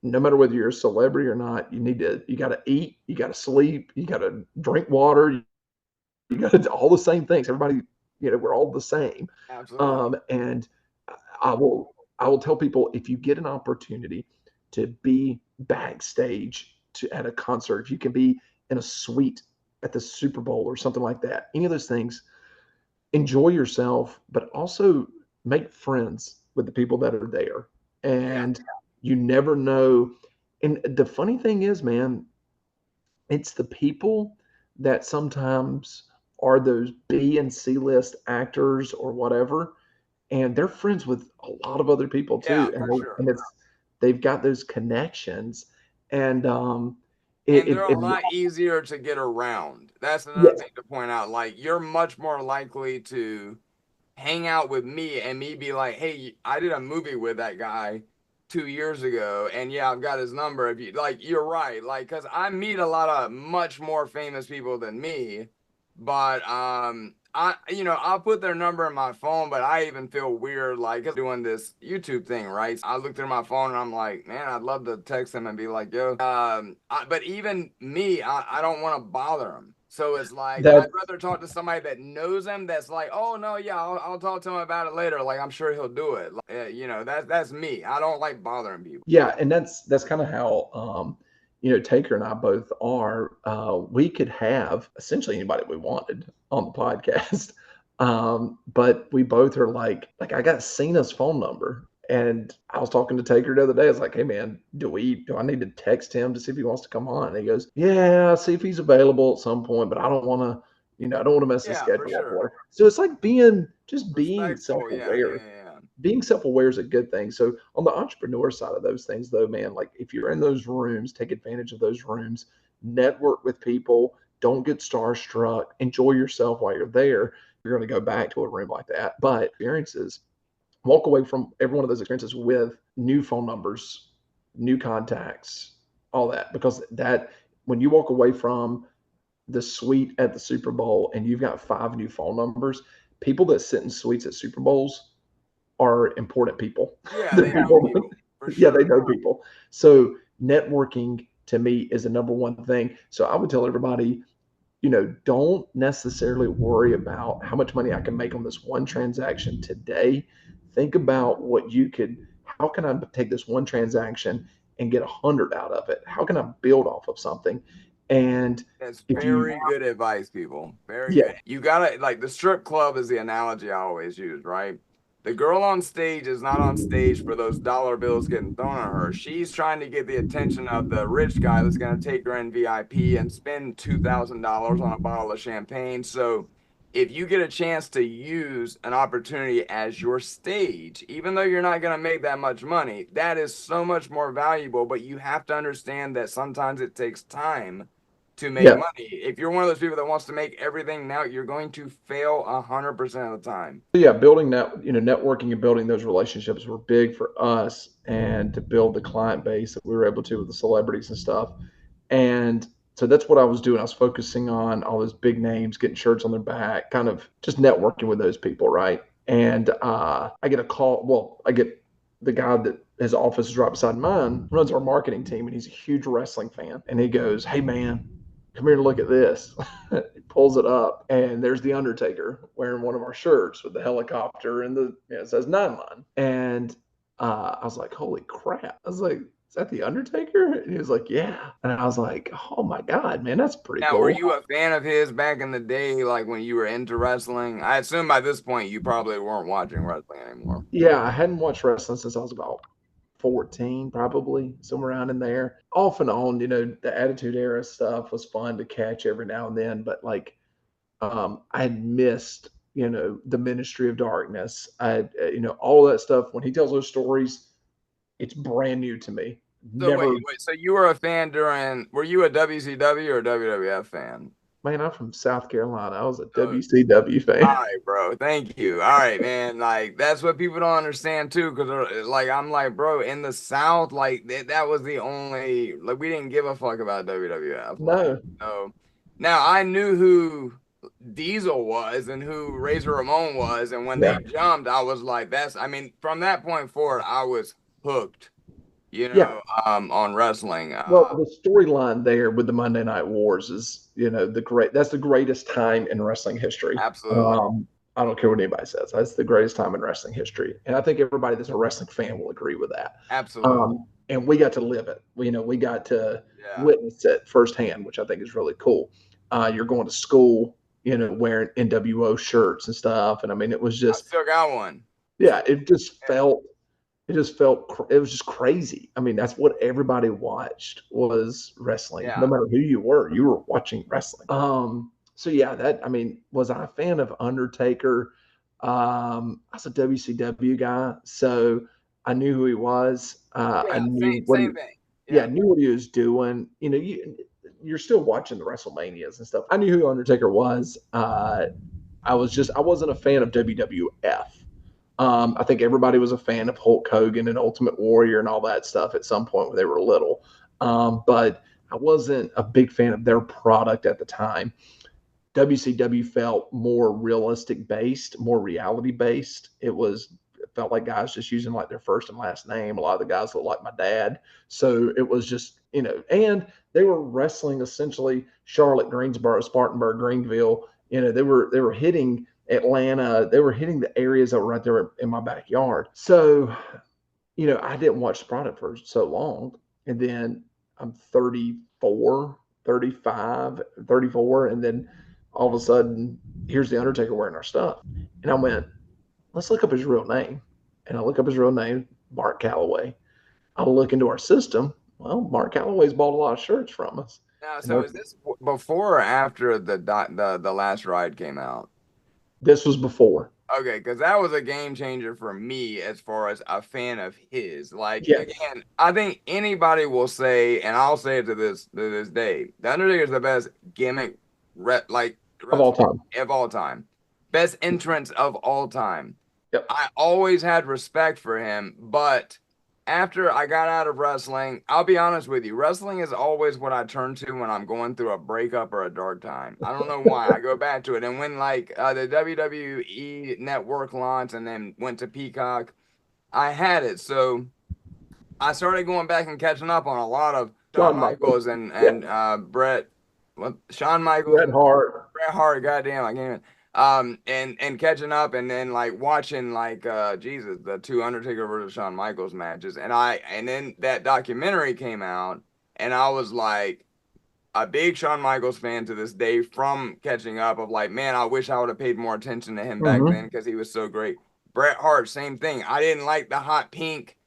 no matter whether you're a celebrity or not, you got to eat, you got to sleep, you got to drink water, you got to do all the same things. Everybody, we're all the same. Absolutely. And I will tell people if you get an opportunity to be backstage at a concert, if you can be in a suite at the Super Bowl or something like that, any of those things, enjoy yourself, but also make friends with the people that are there. Yeah. And you never know. And the funny thing is, man, it's the people that sometimes are those B and C list actors or whatever, and they're friends with a lot of other people Yeah, too, and for sure. they've got those connections, and And it, they're a it lot easier to get around. That's another yes, thing to point out. Like you're much more likely to hang out with me and me be like, hey, I did a movie with that guy 2 years ago, and yeah, I've got his number. If you like, you're right. Like, cause I meet a lot of much more famous people than me, but I'll put their number in my phone, but I even feel weird like doing this YouTube thing, right? I look through my phone and I'm like, man, I'd love to text him and be like, yo, but even me, I don't want to bother him. So it's like I'd that's rather talk to somebody that knows him. That's like, oh no, yeah, I'll talk to him about it later. Like I'm sure he'll do it. Like, that's me. I don't like bothering people. yeah, and that's kind of how Taker and I both are. We could have essentially anybody we wanted on the podcast, but we both are like I got Cena's phone number, and I was talking to Taker the other day. I was like, hey man, do I need to text him to see if he wants to come on? And he goes, yeah, see if he's available at some point, but I don't want to. I don't want to mess the Yeah, for schedule up for sure. him. So it's like being Respectful. Yeah, self-aware. yeah, yeah. Being self-aware is a good thing. So on the entrepreneur side of those things, though, man, like if you're in those rooms, take advantage of those rooms, network with people, don't get starstruck, enjoy yourself while you're there. You're going to go back to a room like that. But experiences, walk away from every one of those experiences with new phone numbers, new contacts, all that, because that when you walk away from the suite at the Super Bowl and you've got 5 new phone numbers, people that sit in suites at Super Bowls are important people. Yeah, They're they know people, people for yeah, they sure. know people. So networking to me is the number one thing. So I would tell everybody, don't necessarily worry about how much money I can make on this one transaction today. Think about how can I take this one transaction and get 100 out of it? How can I build off of something? And That's if you, very good advice, people. Very yeah, good. You gotta like the strip club is the analogy I always use, right? The girl on stage is not on stage for those dollar bills getting thrown at her. She's trying to get the attention of the rich guy that's gonna take her in VIP and spend $2,000 on a bottle of champagne. So if you get a chance to use an opportunity as your stage, even though you're not gonna make that much money, that is so much more valuable. But you have to understand that sometimes it takes time to make yeah, money. If you're one of those people that wants to make everything now, you're going to fail 100% of the time. yeah, building that, networking and building those relationships were big for us and to build the client base that we were able to with the celebrities and stuff. And so that's what I was doing. I was focusing on all those big names, getting shirts on their back, kind of just networking with those people, right? And I get a call. Well, I get the guy that his office is right beside mine, runs our marketing team, and he's a huge wrestling fan. And he goes, "Hey, man, come here and look at this. He pulls it up, and there's the Undertaker wearing one of our shirts with the helicopter and it says 9-line. And I was like, holy crap. I was like, is that the Undertaker? And he was like, yeah. And I was like, oh my God, man, that's pretty Now, were cool. you a fan of his back in the day, like when you were into wrestling? I assume by this point you probably weren't watching wrestling anymore. Yeah, I hadn't watched wrestling since I was about 14, probably somewhere around in there. Off and on, the Attitude Era stuff was fun to catch every now and then, but like I had missed, the Ministry of Darkness. I had, all that stuff. When he tells those stories, it's brand new to me. So Never, so you were a fan were you a WCW or WWF fan? man, I'm from South Carolina. I was a So, WCW all fan. right, bro. Thank you. All right, man. Like that's what people don't understand too, because like I'm like, bro, in the South, like that was the only like we didn't give a fuck about WWF. Like, No, no. Now I knew who Diesel was and who Razor Ramon was, and when they yeah, jumped, I was like, that's. I mean, from that point forward, I was hooked. yeah. On wrestling. Well, the storyline there with the Monday Night Wars is, that's the greatest time in wrestling history. Absolutely, I don't care what anybody says. That's the greatest time in wrestling history, and I think everybody that's a wrestling fan will agree with that. absolutely. And we got to live it. We got to Yeah. witness it firsthand, which I think is really cool. You're going to school, wearing NWO shirts and stuff, and I mean, it was I just, still got one. yeah, it was just crazy. I mean, that's what everybody watched was wrestling. Yeah. No matter who you were watching wrestling. So yeah, I mean, was I a fan of Undertaker? I was a WCW guy, so I knew who he was. I Yeah. knew Same what same thing. yeah, Yeah. I knew what he was doing. You're still watching the WrestleManias and stuff. I knew who Undertaker was. I wasn't a fan of WWF. I think everybody was a fan of Hulk Hogan and Ultimate Warrior and all that stuff at some point when they were little. But I wasn't a big fan of their product at the time. WCW felt more realistic based, more reality based. It felt like guys just using like their first and last name. A lot of the guys look like my dad. So it was just, and they were wrestling essentially Charlotte, Greensboro, Spartanburg, Greenville. They were hitting Atlanta. They were hitting the areas that were right there in my backyard. So, I didn't watch the product for so long. And then I'm 34, 35, 34. And then all of a sudden, here's the Undertaker wearing our stuff. And I went, let's look up his real name. And I look up his real name, Mark Calaway. I look into our system. Well, Mark Calaway's bought a lot of shirts from us. Now, And so is this before or after the last ride came out? this was before. Okay, because that was a game changer for me as far as a fan of his. Like Yes. again, I think anybody will say, and I'll say it to this day, the Undertaker is the best gimmick Of all time. of all time, best entrance of all time. Yep. I always had respect for him, but after I got out of wrestling, I'll be honest with you, wrestling is always what I turn to when I'm going through a breakup or a dark time. I don't know why. I go back to it. And when like the WWE network launched and then went to Peacock, I had it. So I started going back and catching up on a lot of Shawn Michaels and Shawn Michaels, Bret Hart, goddamn, I can't even and catching up and then like watching like Jesus, the two Undertaker versus Shawn Michaels matches. And then that documentary came out and I was like a big Shawn Michaels fan to this day from catching up of like, man, I wish I would have paid more attention to him back then because he was so great. Bret Hart, same thing. I didn't like the hot pink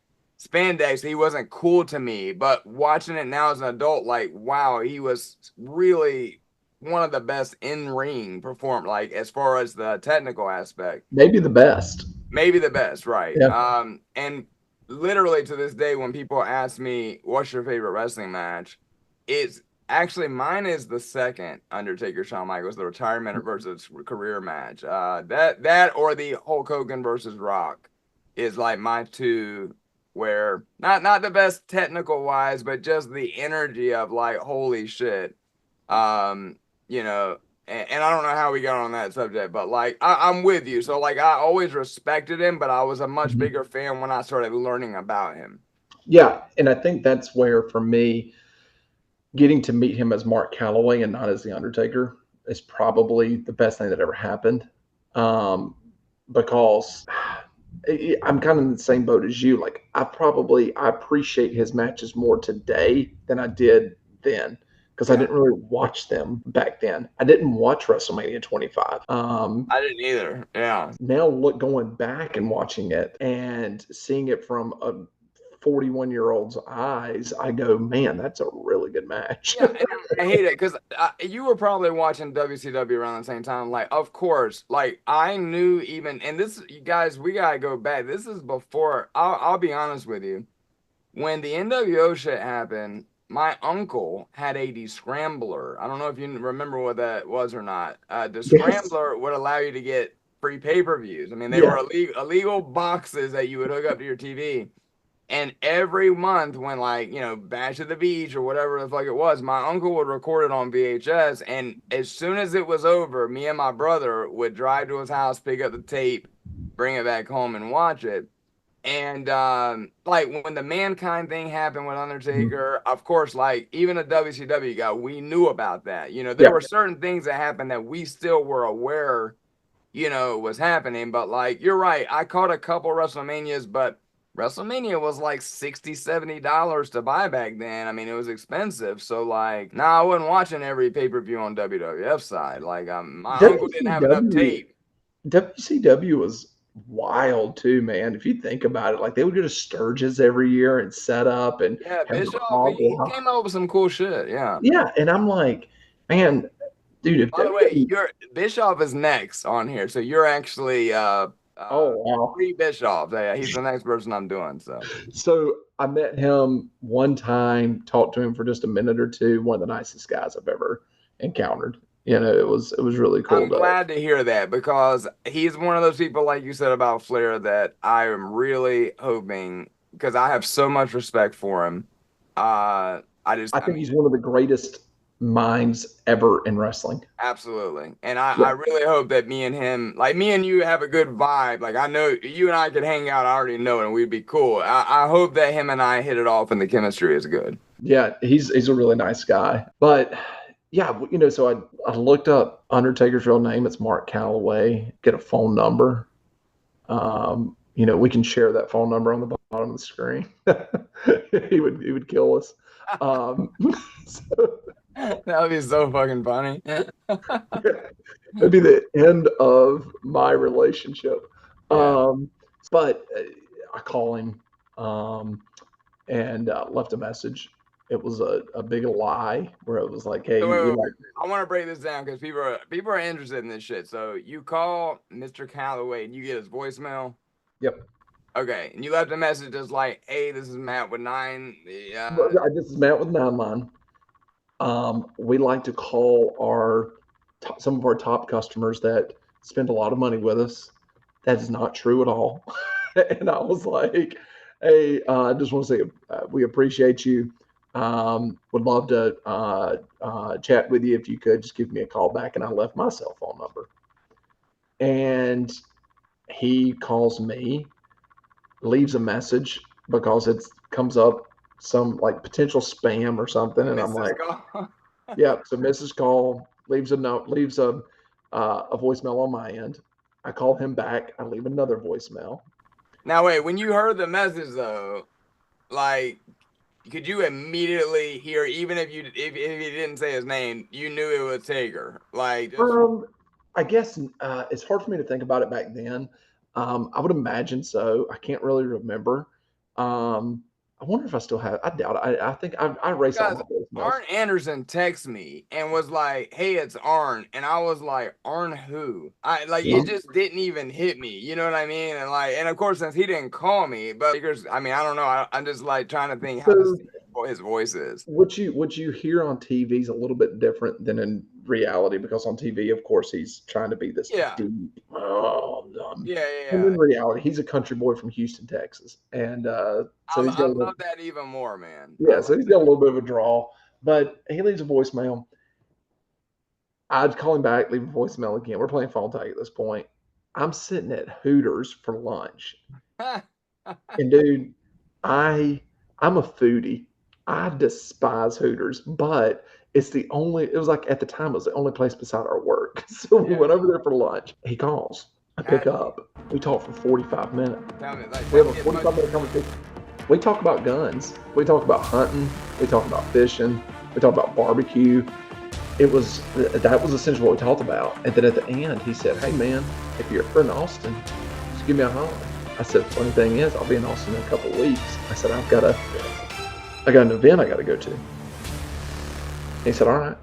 spandex. He wasn't cool to me, but watching it now as an adult, like, wow, he was really one of the best in ring like as far as the technical aspect. Maybe the best. Maybe the best, right? Yeah. And literally to this day, when people ask me what's your favorite wrestling match, it's actually mine is the second Undertaker Shawn Michaels, the retirement versus career match. That or the Hulk Hogan versus Rock is like my two where not the best technical wise, but just the energy of like holy shit. You know, and I don't know how we got on that subject, but like I'm with you. So like I always respected him, but I was a much bigger fan when I started learning about him. Yeah, and I think that's where for me, getting to meet him as Mark Calaway and not as The Undertaker is probably the best thing that ever happened. Because I'm kind of in the same boat as you. Like I appreciate his matches more today than I did then because I Yeah, didn't really watch them back then. I didn't watch WrestleMania 25. I didn't either. Yeah. Now going back and watching it and seeing it from a 41-year-old's eyes, I go, man, that's a really good match. Yeah, and I hate it because you were probably watching WCW around the same time. Like, of course, like I knew even, and this, you guys, we gotta go back. This is before. I'll be honest with you. When the NWO shit happened, my uncle had a descrambler. I don't know if you remember what that was or not. The Yes. scrambler would allow you to get free pay-per-views. I mean, they were Yeah. illegal boxes that you would hook up to your TV. And every month, when like Bash at the Beach or whatever the fuck it was, my uncle would record it on VHS. And as soon as it was over, me and my brother would drive to his house, pick up the tape, bring it back home, and watch it. And like when the Mankind thing happened with Mhm. Undertaker, of course, like even a WCW guy, we knew about that. There Yeah. were certain things that happened that we still were aware, was happening. But like you're right, I caught a couple WrestleManias, but WrestleMania was like $60-$70 to buy back then. I mean, it was expensive. So like, I wasn't watching every pay-per-view on WWF side. Like my uncle didn't have enough WCW tape. WCW was wild too, man. If you think about it, like they would go to Sturgis every year and set up and Yeah, have the Bischoff, hog he walk. came up with some cool shit. Yeah. Yeah, and I'm like, man, dude, if By the way, WWE, your Bischoff is next on here, so you're actually oh wow. pre Bischoff. Yeah, he's the next person I'm doing. So So I met him one time, talked to him for just a minute or two. One of the nicest guys I've ever encountered. It was really cool I'm to. glad to hear that because he's one of those people, like you said about Flair, that I am really hoping because I have so much respect for him. I I think mean, he's one of the greatest minds ever in wrestling. absolutely. And I Yeah, really hope that me and him, like me and you, have a good vibe. Like I know you and I could hang out. I already know, and we'd be cool. I hope that him and I hit it off and the chemistry is good. yeah, he's a really nice guy. But yeah, so I looked up Undertaker's real name. It's Mark Calaway. Get a phone number. We can share that phone number on the bottom of the screen. He would kill us. Um, so That would be so fucking funny. it'd be the end of my relationship. Yeah. Um, but I call him and left a message. It was a big lie where it was like, So hey, wait, we wait, like, wait. I want to break this down because people are interested in this shit. So you call Mr. Calloway and you get his voicemail. yep. Okay, and you left a message that's like, "Hey, this is Matt with Nine." But this is Matt with Nine Line. We like to call some of our top customers that spend a lot of money with us. That is not true at all. And I was like, hey, I just want to say we appreciate you. Would love to chat with you if you could just give me a call back. And I left my cell phone number. And he calls me, leaves a message because it comes up some like potential spam or something. And I'm Mrs. like, Call. yeah. So Mrs. Call leaves a note, leaves a voicemail on my end. I call him back. I leave another voicemail. Now wait, when you heard the message though, like, could you immediately hear, even if he didn't say his name, you knew it was Taker? Like, just I guess it's hard for me to think about it back then. I would imagine so. I can't really remember. I wonder if I still have. I doubt it. I think I erased all because my voicemails. Arn Anderson texted me and was like, "Hey, it's Arn," and I was like, "Arn who?" I like it Mhm. just didn't even hit me. You know what I mean? And like, and of course, since he didn't call me, but because I mean, I don't know. I'm just like trying to think how So distinct his voice is. what you hear on TV is a little bit different than in reality because on TV, of course, he's trying to be this Yeah, deep. yeah, yeah, And yeah. in reality, he's a country boy from Houston, Texas, and so he's got I a little, love that even more, man. I yeah, love so he's got a that. little bit of a draw. But he leaves a voicemail. I'd call him back, leave a voicemail again. We're playing phone tag at this point. I'm sitting at Hooters for lunch, and dude, I I'm a foodie. I despise Hooters, but it was like at the time, it was the only place beside our work. So we Yeah. went over there for lunch. He calls. I pick That- up. We talk for 45 minutes. Tell me, like, We have a that get much- 45-minute conversation. We talk about guns. We talk about hunting. We talk about fishing. We talk about barbecue. That was essentially what we talked about. And then at the end, he said, "Hey man, if you're ever in Austin, just give me a holler." I said, "Funny thing is, I'll be in Austin in a couple of weeks." I said, I got an event I got to go to. He said, "All right."